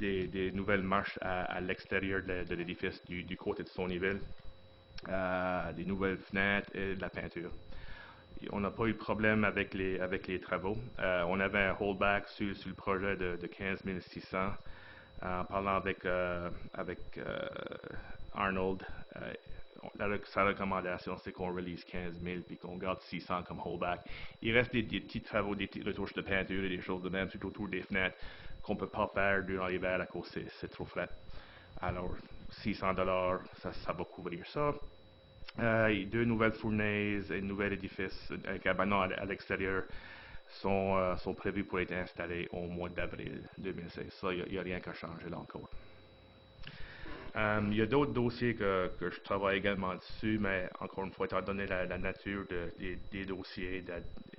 des nouvelles marches à l'extérieur de l'édifice du côté de Sauniville, des nouvelles fenêtres et de la peinture. On n'a pas eu de problème avec les travaux. On avait un holdback sur le projet de 15 600. En parlant avec Arnold, sa recommandation, c'est qu'on release 15 000 puis qu'on garde 600 comme holdback. Il reste des petits travaux, des petites retouches de peinture et des choses de même, surtout autour des fenêtres, qu'on ne peut pas faire durant l'hiver à cause que c'est trop frais. Alors, $600, ça va couvrir ça. 2 nouvelles fournaises et un nouvel édifice, un cabanon à l'extérieur, sont prévus pour être installés au mois d'avril 2016. Ça, il n'y a rien qu'à changer là encore. Il y a d'autres dossiers que je travaille également dessus, mais encore une fois, étant donné la nature des dossiers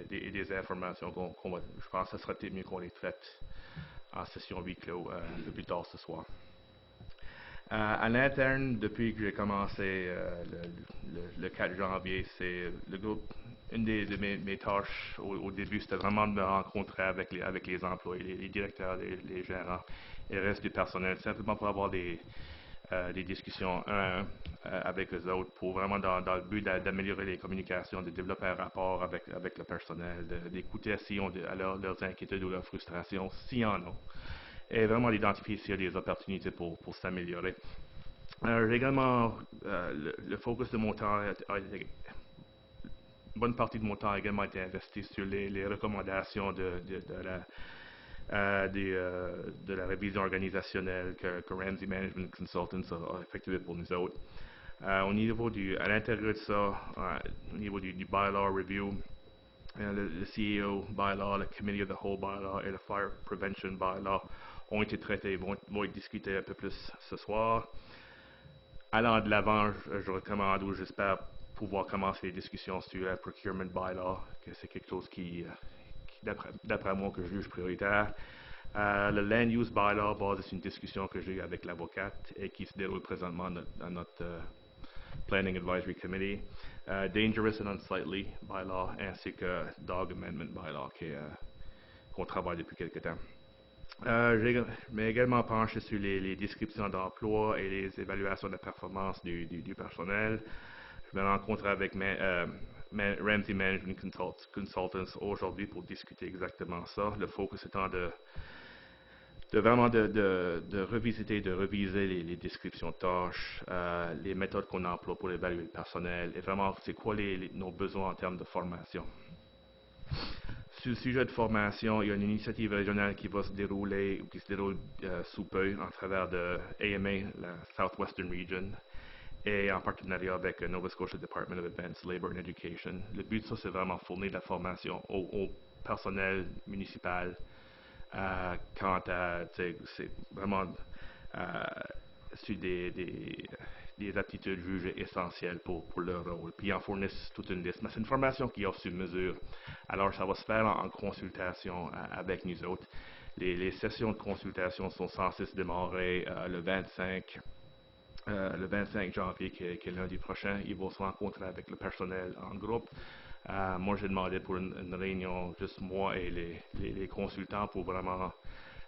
et des informations je pense que ce serait peut-être mieux qu'on les traite en session huis clos un peu plus tard ce soir. À l'interne, depuis que j'ai commencé le 4 janvier, c'est le groupe. Une de mes tâches au début, c'était vraiment de me rencontrer avec les employés, les directeurs, les gérants et le reste du personnel, simplement pour avoir des discussions un à un avec eux autres, pour vraiment dans le but d'améliorer les communications, de développer un rapport avec le personnel, d'écouter s'ils ont leurs inquiétudes ou leurs frustrations, s'il y en a. Et vraiment d'identifier s'il y a des opportunités pour s'améliorer. J'ai également, le focus de mon temps, une bonne partie de mon temps a également été investi sur les recommandations de la révision organisationnelle que Ramsey Management Consultants a effectuée pour nous autres. À l'intérieur de ça, au niveau du bylaw review, le CEO bylaw, le Committee of the Whole bylaw et le Fire Prevention bylaw ont été traités, vont être discutés un peu plus ce soir. Allant de l'avant, je recommande ou j'espère pouvoir commencer les discussions sur le Procurement bylaw, que c'est quelque chose qui d'après moi, que je juge prioritaire. Le Land Use Bylaw, basé sur une discussion que j'ai eue avec l'avocate et qui se déroule présentement dans notre Planning Advisory Committee. Dangerous and Unsightly Bylaw ainsi que Dog Amendment Bylaw qu'on travaille depuis quelques temps. Je m'ai également penché sur les descriptions d'emploi et les évaluations de performance du personnel. Je me rencontre avec Ramsey Management Consultants aujourd'hui pour discuter exactement ça. Le focus étant de revisiter, de reviser les descriptions de tâches, les méthodes qu'on emploie pour évaluer le personnel et vraiment c'est quoi nos besoins en termes de formation. Sur le sujet de formation, il y a une initiative régionale qui va se dérouler ou qui se déroule sous peu en travers de AMA, la Southwestern Region, et en partenariat avec Nova Scotia Department of Advanced Labor and Education. Le but de ça, c'est vraiment fournir de la formation au personnel municipal quant à, c'est vraiment sur des aptitudes jugées essentielles pour leur rôle. Puis ils en fournissent toute une liste. Mais c'est une formation qui offre sur mesure. Alors ça va se faire en consultation avec nous autres. Les sessions de consultation sont censées se démarrer le 25 janvier, qui est lundi prochain. Ils vont se rencontrer avec le personnel en groupe. Moi, j'ai demandé pour une réunion, juste moi et les consultants, pour vraiment...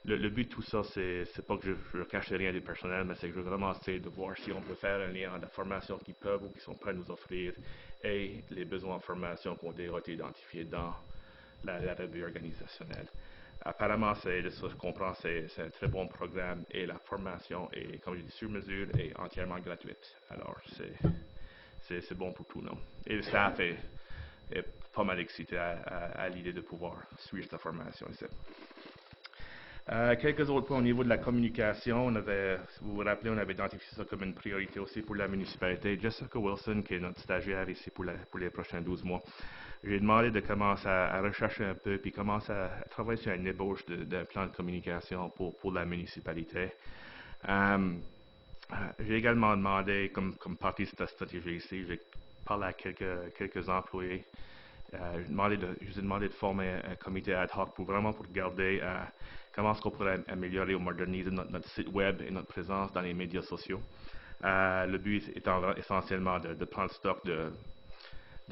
Le but de tout ça, c'est pas que je cache rien du personnel, mais c'est que je veux vraiment essayer de voir si on peut faire un lien entre la formation qu'ils peuvent ou qu'ils sont prêts à nous offrir et les besoins en formation qui ont déjà été identifiés dans la revue organisationnelle. Apparemment, de ce que je comprends, c'est un très bon programme et la formation est, comme je dis, sur mesure et entièrement gratuite. Alors, c'est bon pour tout le monde. Et le staff est pas mal excité à l'idée de pouvoir suivre cette formation ici. Quelques autres points au niveau de la communication. Si vous vous rappelez, on avait identifié ça comme une priorité aussi pour la municipalité. Jessica Wilson, qui est notre stagiaire ici pour les prochains 12 mois, j'ai demandé de commencer à rechercher un peu puis commencer à travailler sur une ébauche d'un plan de communication pour la municipalité. J'ai également demandé, comme partie de cette stratégie ici, j'ai parlé à quelques employés. Je vous ai demandé de former un comité ad hoc pour regarder comment est-ce qu'on pourrait améliorer ou moderniser notre site web et notre présence dans les médias sociaux. Le but étant essentiellement de prendre stock de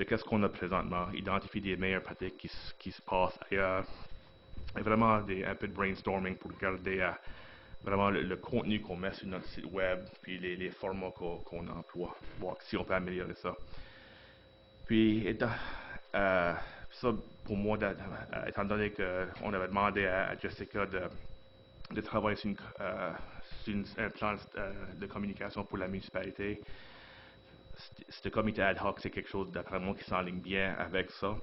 qu'est-ce qu'on a présentement, identifier des meilleures pratiques qui se passent ailleurs, et vraiment un peu de brainstorming pour regarder vraiment le contenu qu'on met sur notre site web, puis les formats qu'on emploie, voir si on peut améliorer ça. Puis, ça, pour moi, étant donné qu'on avait demandé à Jessica de travailler sur un plan de communication pour la municipalité, ce comité ad hoc, c'est quelque chose, d'après moi, qui s'enligne bien avec ça.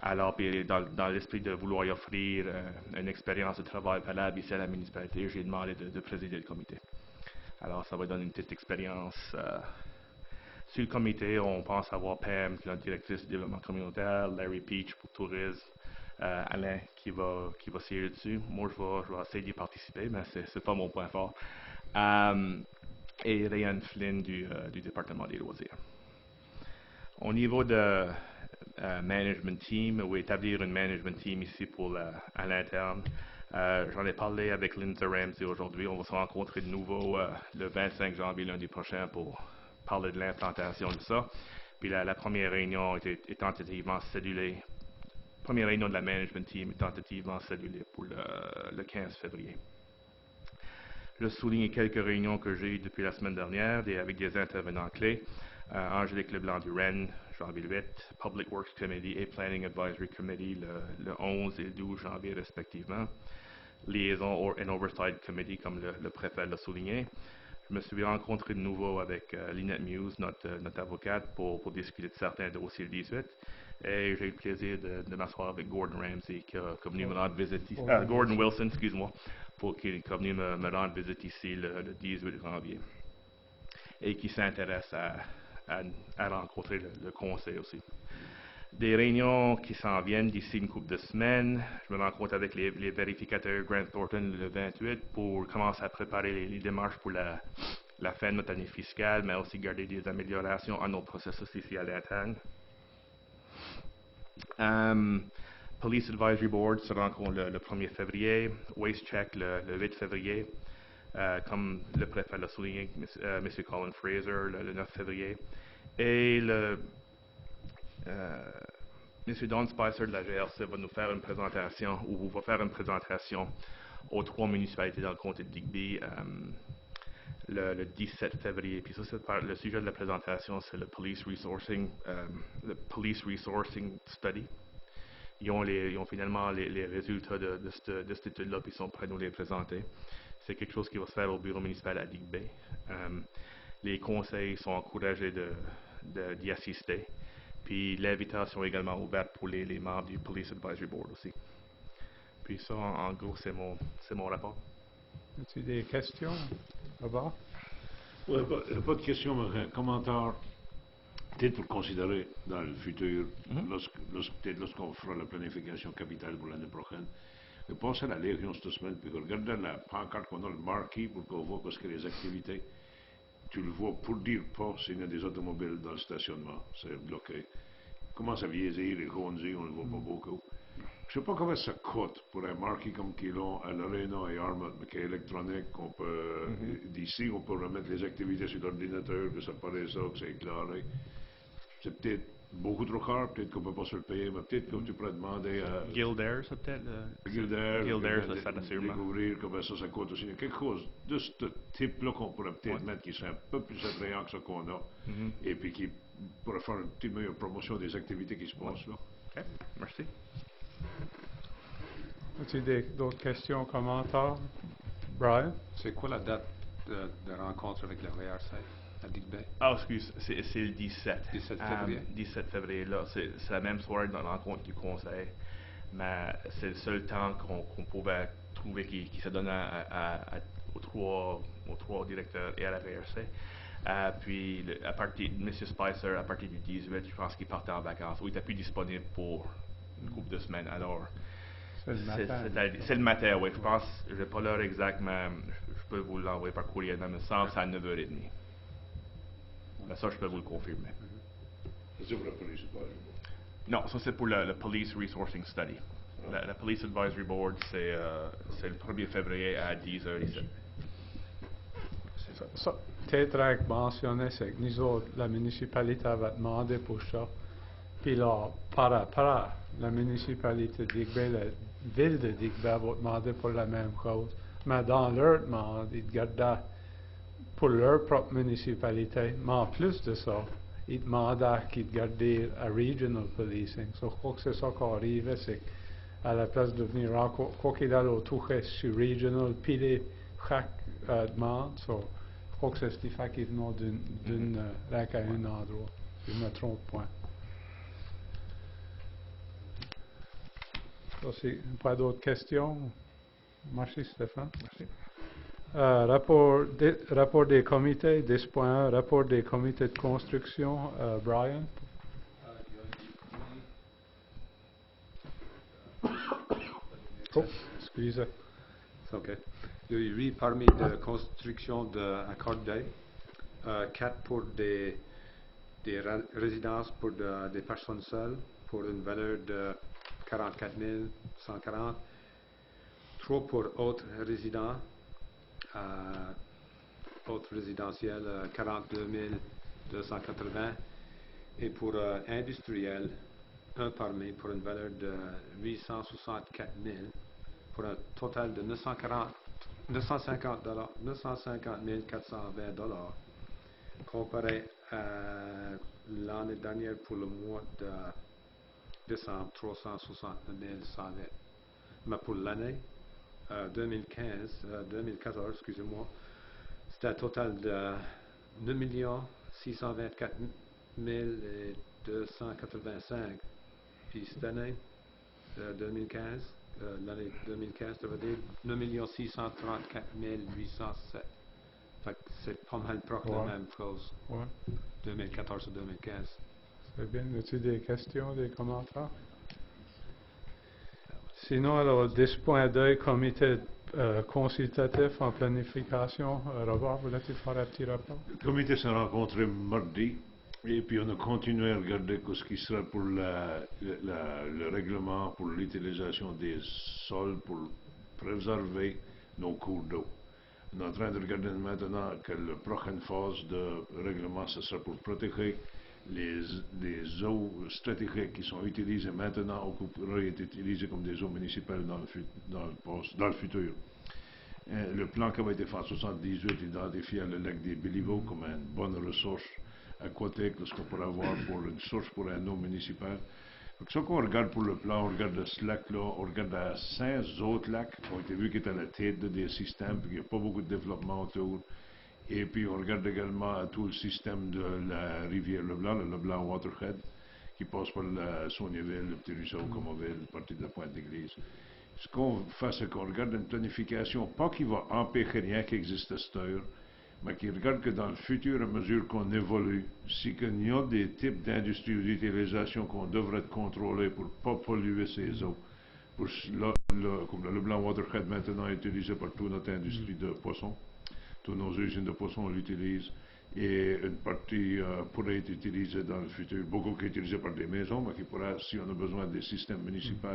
Alors, puis dans l'esprit de vouloir y offrir une expérience de travail valable ici à la municipalité, j'ai demandé de présider le comité. Alors, ça va donner une petite expérience. Sur le comité, on pense avoir Pam, qui est la directrice du développement communautaire, Larry Peach pour tourisme, Alain qui va siéger dessus. Moi, je vais essayer d'y participer, mais c'est pas mon point fort. Et Ryan Flynn du département des loisirs. Au niveau de management team, ou établir une management team ici à l'interne, j'en ai parlé avec Linda Ramsey aujourd'hui. On va se rencontrer de nouveau le 25 janvier, lundi prochain, pour parler de l'implantation de ça. Puis la première réunion est tentativement cédulée. Première réunion de la management team est tentativement cédulée pour le 15 février. Je souligne quelques réunions que j'ai eues depuis la semaine dernière avec des intervenants clés. Angélique Leblanc du REN, janvier 8, Public Works Committee et Planning Advisory Committee le 11 et le 12 janvier respectivement. Liaison and Oversight Committee, comme le préfet l'a souligné. Je me suis rencontré de nouveau avec Lynette Muse, notre avocate, pour discuter de certains dossiers le 18. Et j'ai eu le plaisir de m'asseoir avec Gordon Ramsey, qui est venu me rendre visite ici. Gordon Wilson, excuse-moi, qui est venu me rendre visite ici le 18 janvier. Et qui s'intéresse à rencontrer le conseil aussi. Des réunions qui s'en viennent d'ici une couple de semaines. Je me rencontre avec les vérificateurs Grant Thornton le 28 pour commencer à préparer les démarches pour la fin de notre année fiscale, mais aussi garder des améliorations à nos processus ici à l'interne. Police Advisory Board se rencontre le 1er février, Waste Check le 8 février, comme le préfet l'a souligné, M. Colin Fraser le 9 février, et M. Don Spicer de la GRC va nous faire une présentation, ou va faire une présentation aux 3 municipalités dans le comté de Digby le 17 février. Puis ça, le sujet de la présentation, c'est le Police Resourcing Study. Ils ont finalement les résultats de cette étude-là, puis ils sont prêts à nous les présenter. C'est quelque chose qui va se faire au bureau municipal à Digby. Les conseils sont encouragés d'y assister. Puis l'invitation est également ouverte pour les membres du Police Advisory Board aussi. Puis ça, en gros, c'est mon rapport. As-tu des questions? Robert? Oui, pas de questions, mais un commentaire. Peut-être pour considérer dans le futur, peut-être lorsqu'on fera la planification capitale pour l'année prochaine, de passer à la Légion cette semaine, puis de regarder la pancarte qu'on a, le marquis, pour qu'on voit parce que les activités, tu le vois pour dire pas s'il y a des automobiles dans le stationnement, c'est bloqué. Commence à vieillir, les rondir, on ne le voit pas beaucoup. Je ne sais pas comment ça coûte pour un marquis comme qu'ils ont à l'Arena et Armand, mais qui est électronique, qu'on peut, d'ici, on peut remettre les activités sur l'ordinateur, que ça paraît ça, que c'est éclairé. C'est peut-être beaucoup trop cher, peut-être qu'on ne peut pas se le payer, mais peut-être que tu pourrais demander à Gildair, c'est peut-être Gildair, le stationnement. Découvrir comment ça coûte aussi. Quelque chose de ce type-là qu'on pourrait peut-être mettre qui serait un peu plus attrayant que ce qu'on a, et puis qui pourrait faire une petite meilleure promotion des activités qui se passent là. OK, merci. As-tu d'autres questions, commentaires? Brian? C'est quoi la date de rencontre avec la VRC à Digby? Ah, excuse, c'est le 17. 17 février. 17 février, là. C'est la même soirée dans la rencontre du conseil, mais c'est le seul temps qu'on pouvait trouver qui se donne aux trois directeurs et à la VRC. Puis, à partir de M. Spicer, à partir du 18, je pense qu'il partait en vacances, ou il n'était plus disponible pour une couple de semaines. Alors, c'est le matin, oui. Je pense, je n'ai pas l'heure exacte, mais je peux vous l'envoyer par courriel, mais il me semble que c'est à 9h30. Mais ça, je peux vous le confirmer. C'est pour la Police Advisory Board? Non, ça c'est pour le Police Resourcing Study. La Police Advisory Board, c'est le 1er février à 10h ici. Ça, peut-être mentionner, c'est que nous autres, la municipalité va demander pour ça. Puis là, par après, la municipalité de Digby, la ville de Digby va demander pour la même chose. Mais dans leur demande, ils gardaient pour leur propre municipalité. Mais en plus de ça, ils demandaient qu'ils gardent un regional policing. So, je crois que c'est ça qui arrive, c'est qu'à la place de venir quoi qu'il a le toucher sur regional, puis chaque demande. So, je crois que c'est ce qui fait qu'ils viennent d'une rack à un endroit. Je ne me trompe point. Pas d'autres questions? Merci Stéphane. Merci. Rapport des comités, 10.1, rapport des comités de construction, Brian. Oh, excusez. C'est OK. Il y a 8 permis de construction accordés, 4 pour des résidences pour des personnes seules, pour une valeur de 44 140, 3 pour autres résidents, autres résidentiels, 42 280, et pour industriel, un permis pour une valeur de 864 000, pour un total de 950 420 $, comparé à l'année dernière pour le mois de décembre, 369 120. Mais pour l'année 2014, excusez-moi, c'était un total de 9 624 285. Puis cette année 2015, l'année 2015, ça veut dire 9 634 807. Fait que c'est pas mal proche de la même chose. 2014 à 2015. C'est bien. As-tu des questions, des commentaires? Sinon, alors, 10.2, comité consultatif en planification. Robert, voulais-tu faire un petit rapport? Le comité s'est rencontré mardi Et puis on a continué à regarder ce qui sera pour le règlement pour l'utilisation des sols pour préserver nos cours d'eau. On est en train de regarder maintenant que la prochaine phase de règlement, ce sera pour protéger les eaux stratégiques qui sont utilisées maintenant ou qui pourraient être utilisées comme des eaux municipales dans le futur. Le plan qui avait été fait en 1978 identifiait le lac des Béliveaux comme une bonne ressource aquatique, ce qu'on pourrait avoir pour une source pour un eau municipale. Donc, ce qu'on regarde pour le plan, on regarde ce lac-là, on regarde 5 autres lacs qui ont été vus qui étaient à la tête des systèmes, puis il n'y a pas beaucoup de développement autour. Et puis, on regarde également tout le système de la rivière le Waterhead, qui passe par Saunieville, le Petit Ruisseau, Comoville, partie de la Pointe-d'Église. Ce qu'on fait, c'est qu'on regarde une planification, pas qui va empêcher rien qui existe à cette heure, mais qui regarde que dans le futur, à mesure qu'on évolue, si qu'il y a des types d'industries ou d'utilisation qu'on devrait contrôler pour ne pas polluer ces eaux. Comme le Blanc Waterhead maintenant est utilisé par toute notre industrie de poissons, toutes nos usines de poissons l'utilisent, et une partie pourrait être utilisée dans le futur, beaucoup qui est utilisée par des maisons, mais qui pourrait, si on a besoin des systèmes municipaux,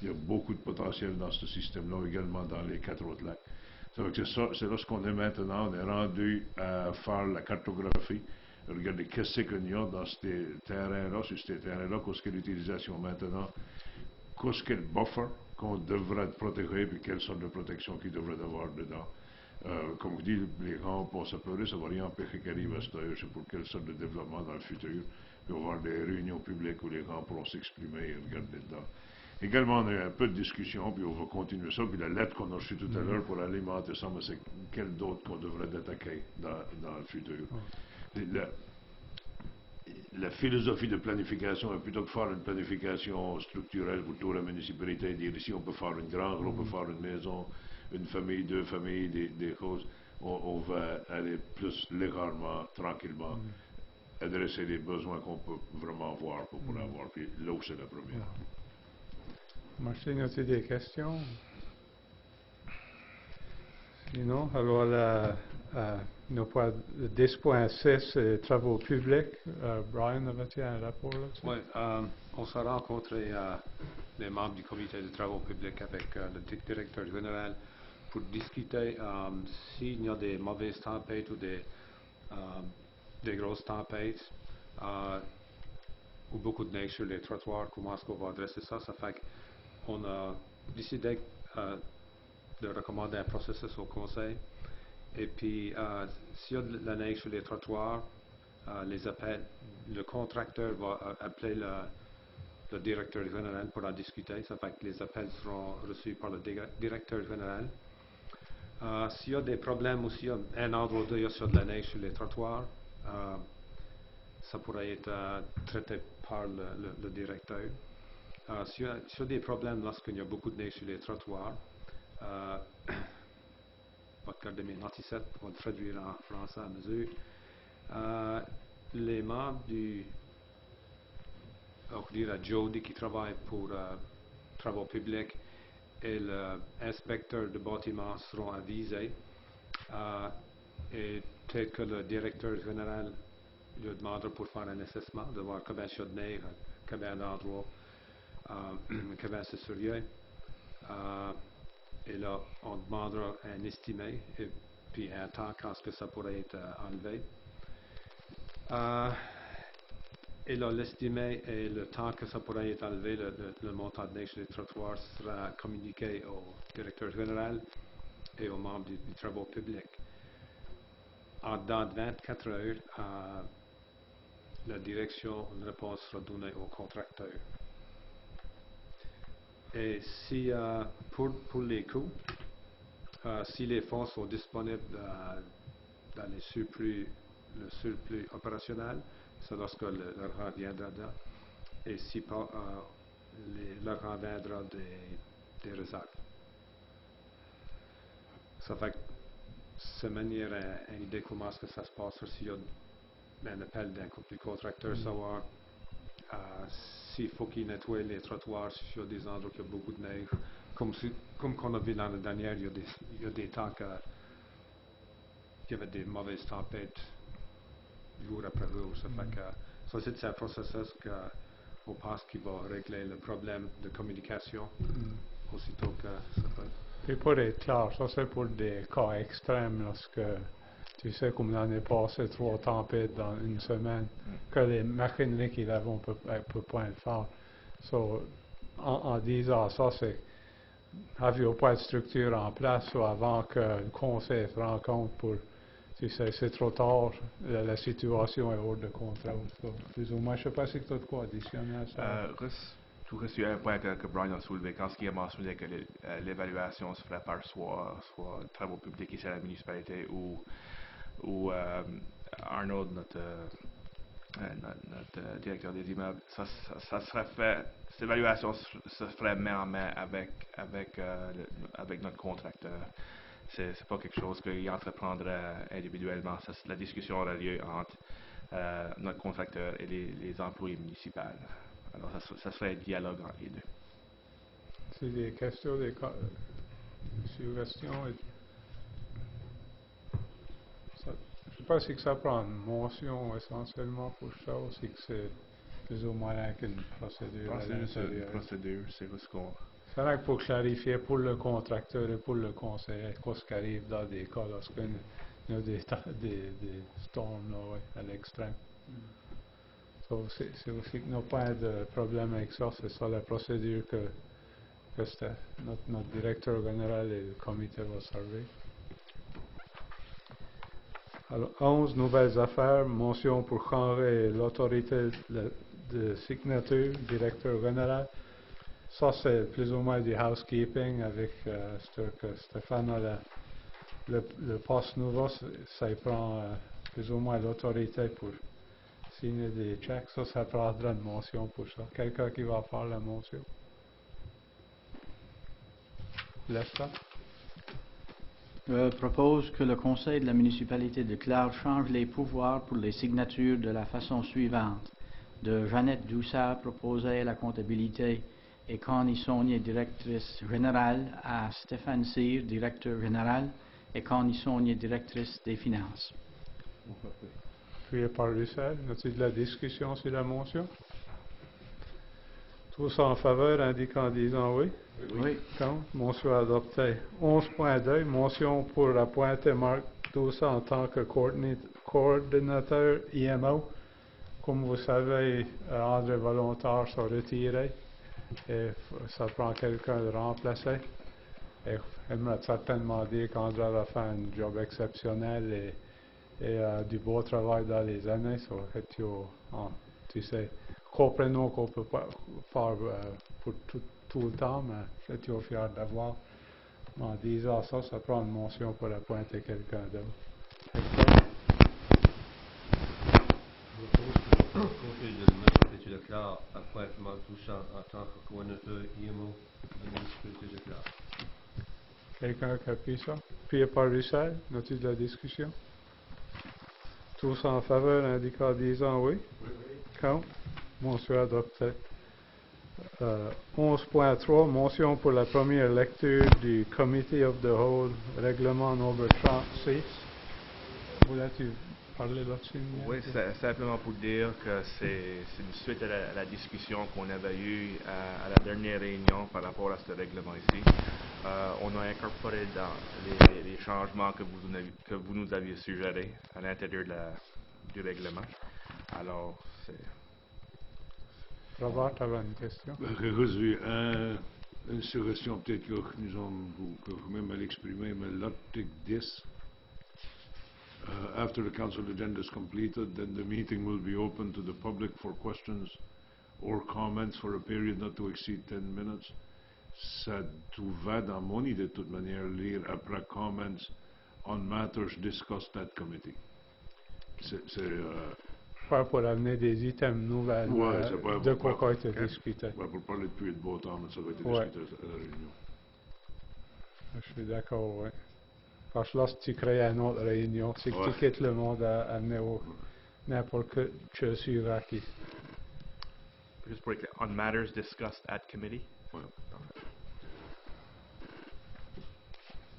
il y a beaucoup de potentiel dans ce système-là, également dans les 4 autres lacs. C'est là ce qu'on est maintenant. On est rendu à faire la cartographie, regarder qu'est-ce qu'il y a dans ces terrains-là, sur ces terrains-là, qu'est-ce qu'est l'utilisation maintenant, qu'est-ce qu'est le buffer qu'on devrait protéger, puis quelle sorte de protection qu'il devrait avoir dedans. Comme je dis, les gens passent à pleurer, ça ne va rien empêcher qu'ils arrivent à cette heure, c'est pour quelle sorte de développement dans le futur. Puis on va avoir des réunions publiques où les gens pourront s'exprimer et regarder dedans. Également, on a eu un peu de discussion, puis on va continuer ça. Puis la lettre qu'on a reçue tout à l'heure pour alimenter ça, mais c'est quelle d'autre qu'on devrait attaquer dans le futur. La philosophie de planification est plutôt que faire une planification structurelle pour toute la municipalité, dire ici on peut faire une grange, on peut faire une maison, une famille, 2 familles, des choses. On va aller plus légalement, tranquillement, adresser les besoins qu'on peut vraiment voir pour avoir. Puis l'eau, c'est la première. Martine, as-tu des questions? Sinon, alors nous pas 10.6 travaux publics. Brian, avait-tu un rapport là-dessus? Oui, on s'est rencontré les membres du comité de travaux publics avec le directeur général pour discuter s'il y a des mauvaises tempêtes ou des grosses tempêtes ou beaucoup de neige sur les trottoirs, comment est-ce qu'on va adresser ça. Ça fait qu'on a décidé de recommander un processus au conseil. Et puis, s'il y a de la neige sur les trottoirs, le contracteur va appeler le directeur général pour en discuter. Ça fait que les appels seront reçus par le directeur général. S'il y a des problèmes ou s'il y a un endroit où il y a de la neige sur les trottoirs, ça pourrait être traité par le directeur. S'il y a des problèmes lorsqu'il y a beaucoup de neige sur les trottoirs, je vais regarder mes noticettes pour le traduire en français à mesure. Les membres on peut dire à Jody qui travaille pour travaux publics et l'inspecteur de bâtiment seront avisés. Et peut-être que le directeur général lui demandera pour faire un assessment, de voir combien il y a de neige, combien d'endroits, combien c'est sérieux. Et là, on demandera un estimé et puis un temps quand est-ce que ça pourrait être enlevé. Et là, l'estimé et le temps que ça pourrait être enlevé, le montant de neige sur les trottoirs sera communiqué au directeur général et aux membres du travaux publics. Dans 24 heures, la direction, une réponse sera donnée au contracteur. Et si, pour les coûts, si les fonds sont disponibles dans le surplus opérationnel, c'est lorsque l'argent viendra dedans. Et si pas, l'argent viendra des réserves. Ça fait que c'est manière une idée comment est-ce que ça se passe s'il y a un appel d'un contracteur, savoir s'il faut qu'il nettoie les trottoirs, s'il y a des endroits qui ont beaucoup de neige. Comme qu'on a vu l'année dernière, il y a des temps qu'il y avait des mauvaises tempêtes jour après jour. Ça fait que ça, c'est un processus qu'on pense qu'il va régler le problème de communication aussitôt que ça fait. Et pour être clair, ça c'est pour des cas extrêmes lorsque tu sais comme l'année passée 3 tempêtes dans une semaine que les machineries qu'ils avaient ne peuvent pas le faire. So, en disant ça, c'est n'avions pas de structure en place avant que le conseil se rende compte pour, tu sais, c'est trop tard, la situation est hors de contrôle. So, plus ou moins, je ne sais pas si tu as de quoi additionner à ça. Tout reçu un point que Brian a soulevé quand il a mentionné que l'évaluation se ferait par soit travaux publics ici à la municipalité ou Arnold, notre directeur des immeubles, ça serait fait, cette évaluation se ferait main en main avec notre contracteur. C'est pas quelque chose qu'il entreprendrait individuellement. La discussion aura lieu entre notre contracteur et les employés municipaux. Alors ça serait un dialogue entre les deux. C'est des questions, des suggestions. Je ne sais pas si ça prend une motion essentiellement pour ça ou si c'est plus ou moins qu'une procédure. C'est une procédure, c'est ce qu'on... C'est vrai que pour clarifier pour le contracteur et pour le conseiller, qu'est-ce qui arrive dans des cas lorsqu'il y a des storms là, ouais, à l'extrême. So, c'est aussi qu'il n'y a pas de problème avec ça, c'est ça la procédure que notre directeur général et le comité vont servir. Alors, 11 nouvelles affaires, motion pour changer l'autorité de signature, directeur général. Ça, c'est plus ou moins du housekeeping avec Stéphane a le poste nouveau, ça prend plus ou moins l'autorité pour signer des chèques. Ça prendra une motion pour ça. Quelqu'un qui va faire la motion. Laisse-la. Propose que le conseil de la municipalité de Clare change les pouvoirs pour les signatures de la façon suivante. De Jeannette Doussard proposer la comptabilité et Connie Saunier, directrice générale, à Stéphane Cyr, directeur général, et Connie Saunier, directrice des finances. Puis par Russell, as-tu de la discussion sur la motion? Tous en faveur, indiquant en disant oui. Oui. Contre, motion adoptée. 11.2, motion pour appointer Marc Doussa en tant que coordinateur IMO. Comme vous savez, André Volontaire s'est retiré et ça prend quelqu'un de remplacer. Et j'aimerais certainement dire qu'André va faire un job exceptionnel et du beau travail dans les années. Tu sais, comprenons qu'on ne peut pas faire pour tout le temps, mais je suis fier d'avoir. En disant ça, ça prend une motion pour appointer quelqu'un d'autre. Le conseil de l'Université de Clare appointe Marc Doussa en tant que coordinateur IMO de l'Université de Clare. Quelqu'un qui appuie ça? Puis par Russell, as-tu de la discussion? Tous en faveur, indiquant en disant oui. Oui. Contre? Motion adoptée. 11.3, motion pour la première lecture du Committee of the Whole, règlement numéro 36. Voulais-tu parler là-dessus? Oui, c'est simplement pour dire que c'est une suite à la discussion qu'on avait eue à la dernière réunion par rapport à ce règlement ici. On a incorporé dans les changements que vous nous aviez suggérés à l'intérieur du règlement. Alors, c'est... Robert, tu avais une question? Une suggestion peut-être que vous pouvez même l'exprimer, mais l'article 10, after the council agenda is completed, then the meeting will be open to the public for questions or comments for a period not to exceed 10 minutes. Ça va dans mon idée de toute manière lire après comments on matters discussed at committee. Pas pour amener des items nouvelles de quoi a été discuté. Ouais, pour parler de pluie et de beau temps, mais ça va être discuté à la réunion. Je suis d'accord, oui. Parce que lorsque tu crées une autre réunion, c'est que tu quittes le monde à amener n'importe quelle chose qui. Just break it. On matters discussed at committee. Ouais.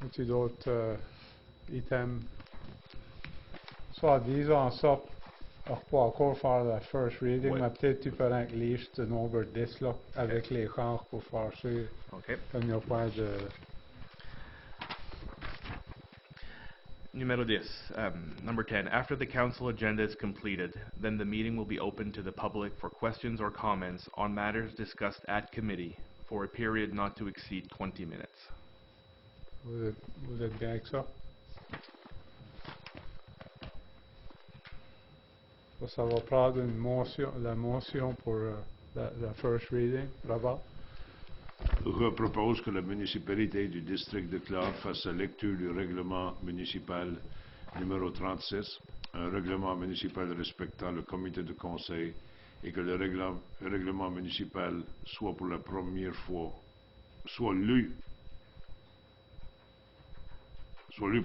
As-tu d'autres items? Soit disons ça, On peut encore faire la first reading, mais peut-être tu peux lire le nombre 10 là, avec les genres pour faire sûr qu'il n'y a pas de... Numero 10. Number 10. After the council agenda is completed, then the meeting will be open to the public for questions or comments on matters discussed at committee for a period not to exceed 20 minutes. Vous êtes bien avec ça? Ça va prendre la motion pour la first reading. Rabat? Je propose que la municipalité du district de Clare fasse la lecture du règlement municipal numéro 36, un règlement municipal respectant le comité de conseil, et que le règlement municipal soit pour la première fois, soit lu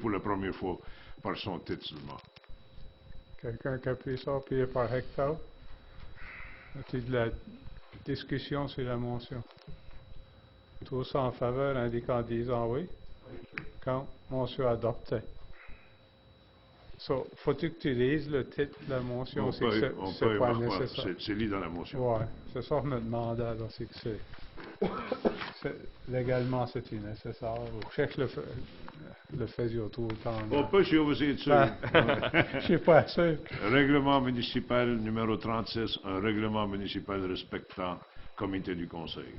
pour la première fois par son titre seulement. Quelqu'un qui appuie ça, appuyé par Hector? Y a-t-il de la discussion sur la motion? Tous en faveur, indiquant en disant oui. Quand motion adoptée. So, faut-il que tu lises le titre de la motion? C'est pas nécessaire. C'est lu dans la motion. Oui, c'est ça que je me demandais. C'est que légalement, c'est nécessaire. Je sais que le faisait tout le temps. On peut surveiller dessus. Je suis pas sûr. Règlement municipal numéro 36, un règlement municipal respectant comité du conseil.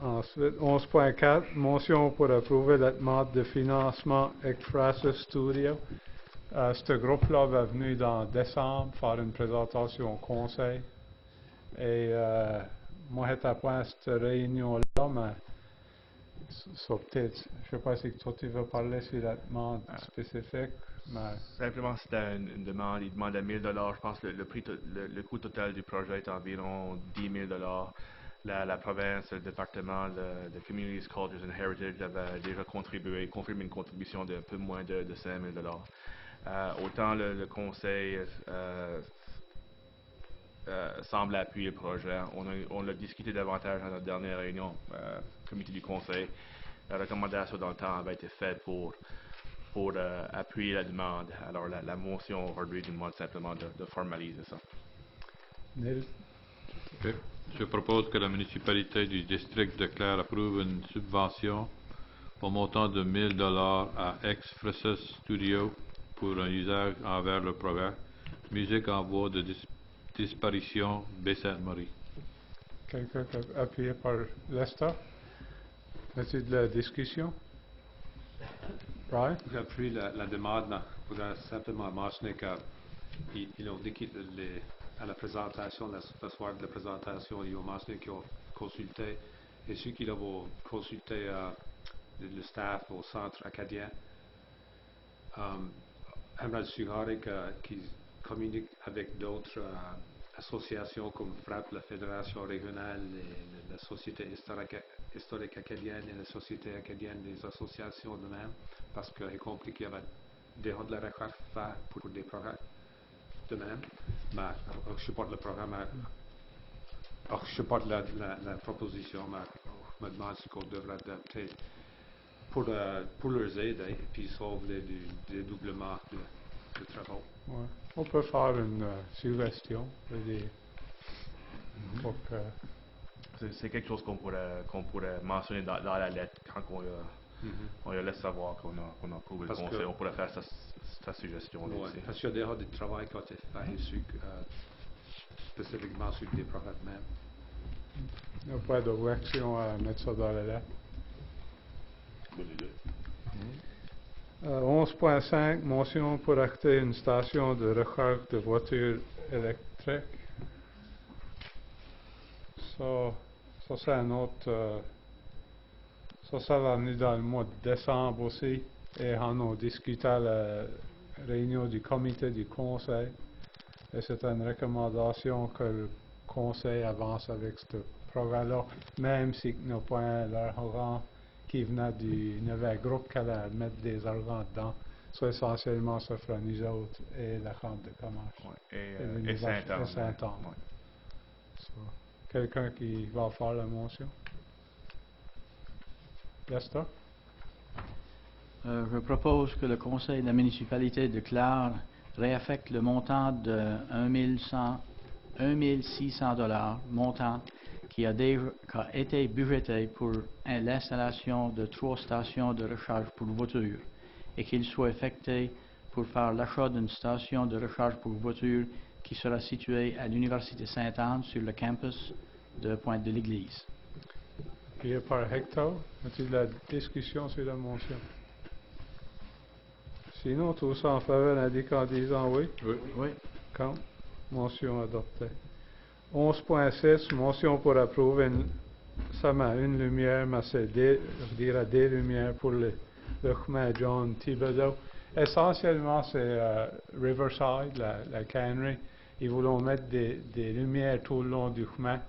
Ensuite, 11.4, motion pour approuver la demande de financement Ekphrasis Studio. Ce groupe-là va venir dans décembre faire une présentation au conseil. Et moi, j'étais pas à cette réunion-là, mais ça peut-être, je ne sais pas si toi tu veux parler sur la demande spécifique. Mais Simplement, c'était une demande. Il demandait 1 000 $. Je pense que le coût total du projet est environ 10 000 $. La province, le département de Communities, Cultures and Heritage avait déjà confirmé une contribution d'un peu moins de 5 000 $. Autant le conseil semble appuyer le projet. On l'a discuté davantage à notre dernière réunion, comité du conseil. La recommandation dans le temps avait été faite pour appuyer la demande. Alors la motion aujourd'hui demande simplement de formaliser ça. Neil? Okay. Je propose que la municipalité du district de Clare approuve une subvention au montant de 1 000 $ à Ekphrasis Studio pour un usage envers le projet Musique en voie de disparition Baie-Sainte-Marie. Quelqu'un appuyé par Lester? Est-ce de la discussion? Brian? J'appuie la demande, mais je voudrais simplement mentionner qu'ils ont dit à la présentation, le soir de la présentation, ils ont mentionné qu'ils ont consulté, et ceux qui ont consulté le staff au centre acadien, j'aimerais suggérer qu'ils communiquent avec d'autres associations comme FRAP, la Fédération régionale, et la Société historique acadienne et la Société acadienne des associations de même, parce que j'ai compris qu'il y avait déjà de la recherche à faire pour des programmes de même. Mais je supporte le programme, je supporte la proposition, mais je me demande ce qu'on devrait adapter pour leur aider et puis sauver le dédoublement de travaux. Ouais. On peut faire une suggestion. C'est quelque chose qu'on pourrait mentionner dans la lettre quand on laisse savoir qu'on a approuvé le conseil. On pourrait faire sa suggestion. Ouais, parce qu'il y a déjà du travail qui a été fait spécifiquement sur des programmes même. Il n'y a pas d'objection à mettre ça dans la lettre. Bonne idée. 11.5, motion pour acter une station de recharge de voitures électriques. Ça c'est un autre... ça va venir dans le mois de décembre aussi. Et on a discuté à la réunion du comité du conseil. Et c'est une recommandation que le conseil avance avec ce programme-là, même si il n'y a pas un argent qui venait du nouvel groupe qui allait mettre des argents dedans. Ça, essentiellement, ça fera nous autres et la Chambre de commerce. Ouais, et Saint-Anne. Ouais. So, quelqu'un qui va faire la motion? Lester? Je propose que le conseil de la municipalité de Clare réaffecte le montant de 1 600 $, montant qui a été budgété pour l'installation de 3 stations de recharge pour voitures et qu'il soit effectué pour faire l'achat d'une station de recharge pour voitures qui sera située à l'Université Sainte-Anne sur le campus de Pointe de l'Église. Puis par Hector, as-tu de la discussion sur la motion? Sinon, tous en faveur indiquent en disant oui. Oui. Contre. Motion adoptée. 11.6, motion pour approuver seulement une lumière, mais c'est des lumières pour le chemin John Thibodeau. Essentiellement, c'est Riverside, la cannerie. Ils voulaient mettre des lumières tout le long du chemin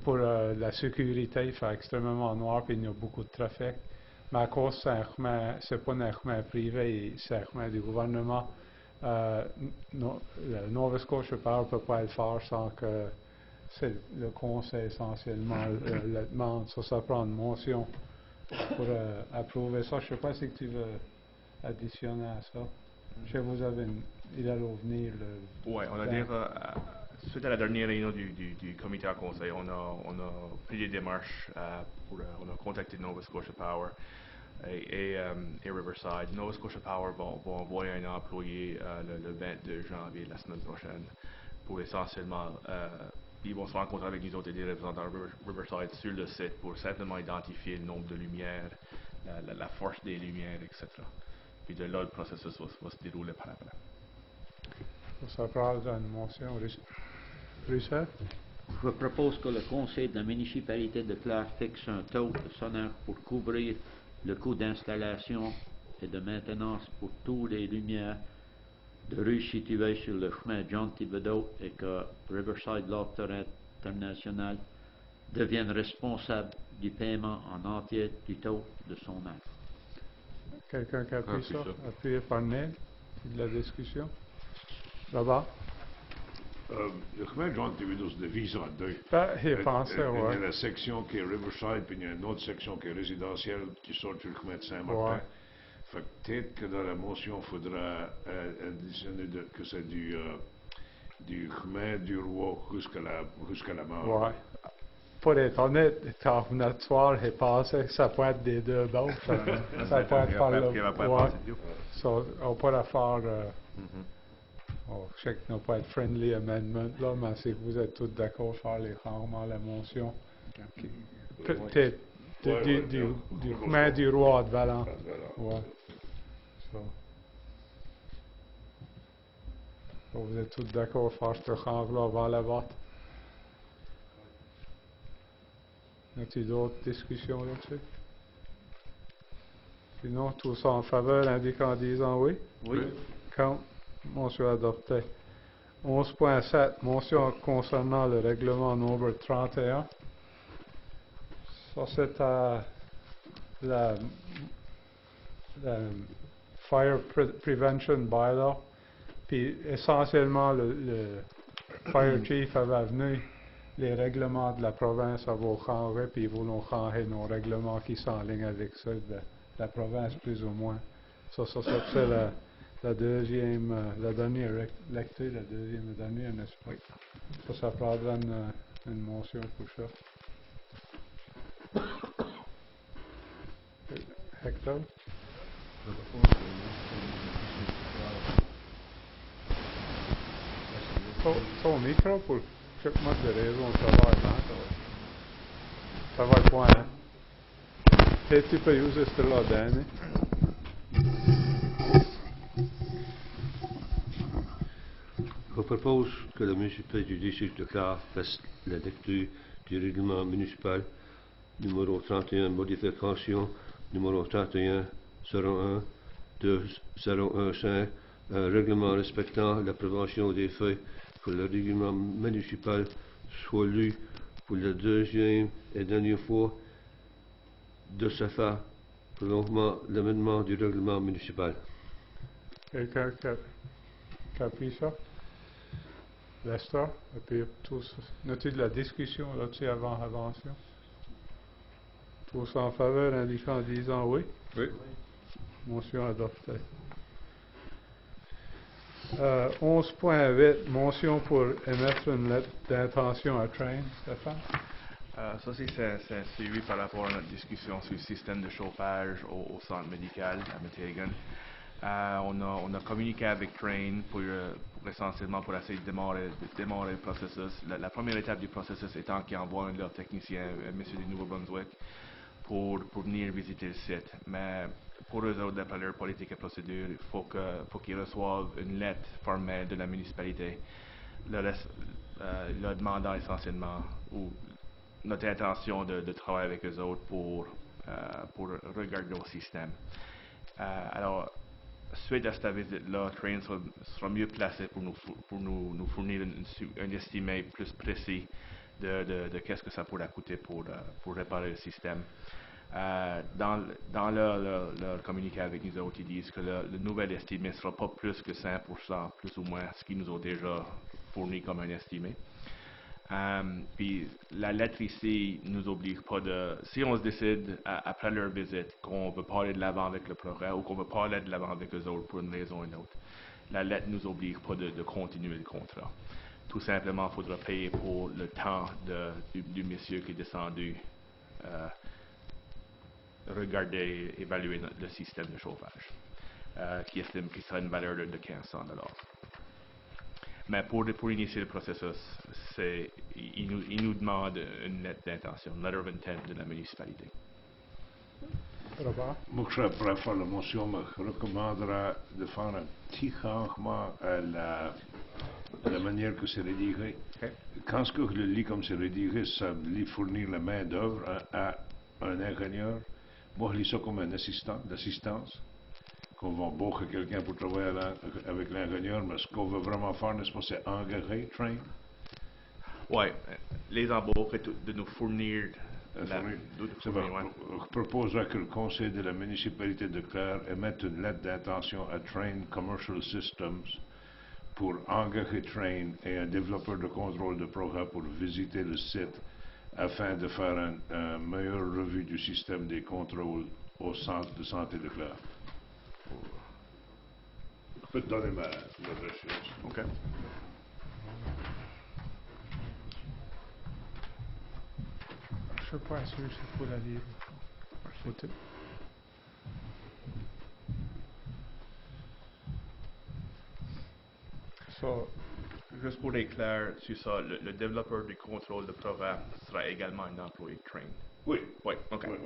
pour la sécurité. Il fait extrêmement noir et il y a beaucoup de trafic. Mais à cause c'est pas un chemin privé, c'est un chemin du gouvernement. Le Nova Scotia Power ne peut pas le faire sans que c'est le conseil essentiellement le demande. Ça prend une motion pour approuver ça. Je ne sais pas si tu veux additionner à ça. Je sais que vous avez il allait venir. Oui, on a déjà, suite à la dernière réunion du comité à conseil, on a pris des démarches on a contacté Nova Scotia Power et Riverside. Nova Scotia Power va envoyer un employé le 22 janvier, la semaine prochaine, pour essentiellement, ils vont se rencontrer avec nous autres et des représentants de Riverside sur le site pour simplement identifier le nombre de lumières, la force des lumières, etc. Puis de là, le processus va se dérouler par après. Ça parle d'une motion. Richard? Je propose que le conseil de la municipalité de Clare fixe un taux de sonore pour couvrir le coût d'installation et de maintenance pour toutes les lumières de rue situées sur le chemin John Thibodeau et que Riverside Lofter International devienne responsable du paiement en entier du taux de son acte. Quelqu'un qui appuie ça? Appuyé par Neil? De la discussion? Là-bas? Le chemin John Thibodeau se divise en deux. Il pensait, il y a la section qui est Riverside, puis il y a une autre section qui est résidentielle qui sort sur le chemin de Saint-Martin. Fait que peut-être que dans la motion, il faudra additionner que c'est du chemin du roi jusqu'à la mort. Ouais. Pour être honnête, quand notre soir est passé, ça peut être des deux bords. Ça peut être par le. On peut la faire. Je sais que ça n'a pas être friendly amendment, là, mais si vous êtes tous d'accord, faire les changements à la motion. Peut-être du chemin du roi de Valent. Ouais. Vous êtes tous d'accord, faire ce changement avant le vote? Y a-t-il d'autres discussions là-dessus? Sinon, tous en faveur, indiquant en disant oui? Oui. Contre. Motion adoptée. 11.7, motion concernant le règlement numéro 31. Ça, c'est la Fire Prevention Bylaw. Puis, essentiellement, le Fire Chief avait venu les règlements de la province à vos changer, puis ils voulaient changer nos règlements qui sont en ligne avec ceux de la province, plus ou moins. Ça c'est la dernière lecture, la deuxième et dernière, n'est-ce pas? Ça prendra une motion pour ça. Hector? Ton micro pour chaque mode de raison, ça va point, hein? Peut-être tu peux utiliser cela, Danny. Je propose que la municipalité du district de Clare fasse la lecture du règlement municipal numéro 31, modification numéro 31-01-2015, un règlement respectant la prévention des feux, que le règlement municipal soit lu pour la deuxième et dernière fois de ce fait prolongement l'amendement du règlement municipal. Quelqu'un qui appuie ça? Lester, et puis tous, notez de la discussion là-dessus avant avançation. Tous en faveur, indiquant en disant oui. Oui. Motion adoptée. 11.8, motion pour émettre une lettre d'intention à Train, Stéphane. Ça, c'est suivi par rapport à notre discussion sur le système de chauffage au centre médical à Metighan. On a communiqué avec Train pour essentiellement pour essayer de démarrer le processus. La première étape du processus étant qu'ils envoient un de leurs techniciens, monsieur du Nouveau-Brunswick, pour venir visiter le site. Mais pour eux autres, d'après leur politique et procédure, il faut qu'ils reçoivent une lettre formelle de la municipalité leur demandant essentiellement notre intention de travailler avec eux autres pour regarder au système. Alors, suite à cette visite-là, Train sera mieux placé pour nous fournir un estimé plus précis de qu'est-ce que ça pourrait coûter pour réparer le système. Dans leur communiqué avec nous autres, ils disent que le nouvel estimé ne sera pas plus que 5%, plus ou moins, ce qu'ils nous ont déjà fourni comme un estimé. Puis la lettre ici nous oblige pas si on se décide après leur visite qu'on veut pas aller de l'avant avec le projet ou qu'on veut pas aller de l'avant avec eux autres pour une raison ou une autre, la lettre nous oblige pas de continuer le contrat. Tout simplement, il faudra payer pour le temps du monsieur qui est descendu regarder, évaluer le système de chauffage, qui estime qu'il sera une valeur de 1500$. Mais pour initier le processus, il nous demande une lettre d'intention, letter of intent de la municipalité. Moi, je pourrais faire la motion, mais je recommanderais de faire un petit changement à la manière que c'est rédigé. Okay. Quand je le lis comme c'est rédigé, ça lit fournir la main d'œuvre à un ingénieur. Moi, je lis ça comme un assistant d'assistance. Qu'on va embaucher quelqu'un pour travailler avec l'ingénieur, mais ce qu'on veut vraiment faire, n'est-ce pas, c'est engager Train? Oui, les embaucher de nous fournir. Je proposerais que le conseil de la municipalité de Clare émette une lettre d'intention à Train Commercial Systems pour engager Train et un développeur de contrôle de programme pour visiter le site afin de faire une meilleure revue du système des contrôles au centre de santé de Clare. Je peux te donner ma recherche. OK. Je ne suis pas sûr s'il faut la lire. Juste pour être clair sur ça, le développeur du contrôle de programme sera également un employé de Train. Oui. Oui, OK. Oui.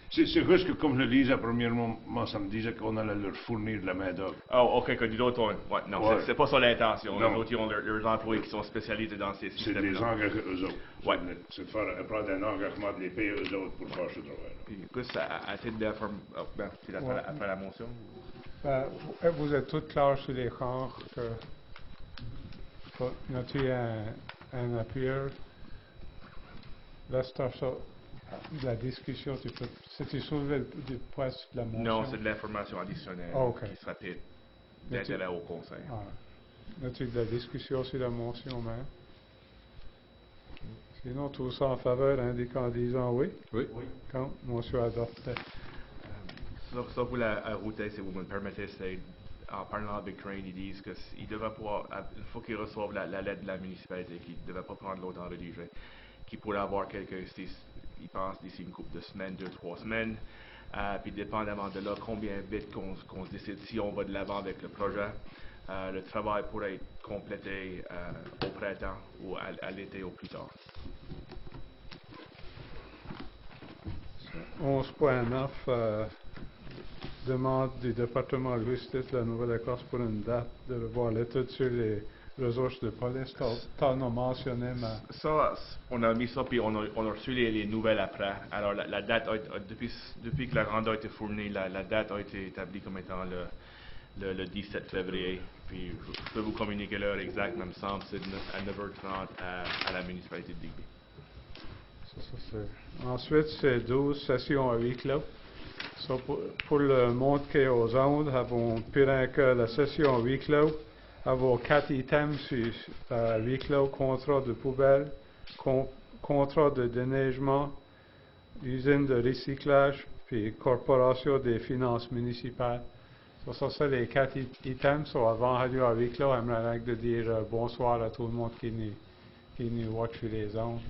C'est juste que comme je le lisais premièrement, ça me disait qu'on allait leur fournir de la main-d'œuvre. Oh, OK, que du autres ont. Ouais, non, ouais. C'est pas ça l'intention. Les autres, ils ont leurs employés qui sont spécialisés dans ces systèmes. C'est de les engager eux autres. Ouais. C'est de faire prendre un engagement de les payer eux autres pour faire ce travail. Puis, à titre d'information, après la motion. Vous êtes tous clairs sur les genres que noter un appuyeur. Là, c'est ça. La discussion, c'est-tu soulevé du point de la motion? Non, c'est de l'information additionnelle qui sera d'intérêt au conseil. As-tu de la discussion sur la motion même? Sinon, tout ça en faveur indiquant en disant oui? Oui. Quand motion adoptée. Ça pour la route, si vous me le permettez, c'est en parlant avec Train, ils disent qu'ils devraient pouvoir, il faut qu'ils reçoivent la lettre de la municipalité, qu'ils ne devaient pas prendre l'autre en rédigé, qu'ils pourraient avoir quelques, ils pensent d'ici une couple de semaines, 2-3 semaines, puis dépendamment de là, combien vite qu'on se décide si on va de l'avant avec le projet, le travail pourrait être complété au printemps ou à l'été au plus tard. 11.9 demande du département de justice de la Nouvelle-Écosse pour une date de revoir l'étude sur les ressources de police. Tu as mentionné, mais... Ça, on a mis ça, puis on a reçu les nouvelles après. Alors, la date, depuis que la rende a été fournie, la date a été établie comme étant le 17 février. Puis, je peux vous communiquer l'heure exacte, même semble, c'est à 9h30 à la municipalité de Digby. Ensuite, c'est 12 sessions à huis clos. Pour le monde qui est aux ondes, avons pire que la session à huis clos. Avons 4 items sur huis clos, contrat de poubelle, contrat de déneigement, usine de recyclage, puis corporation des finances municipales. Ça, c'est les 4 items. Avant d'aller avec là, j'aimerais de dire bonsoir à tout le monde qui nous watch sur les ondes.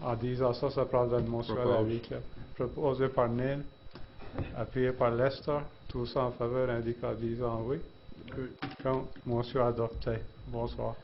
En disant ça, ça prend une motion à la week là. Proposé par Neil, appuyé par Lester. Tous en faveur indiquent en disant oui. Contre, motion adoptée. Bonsoir.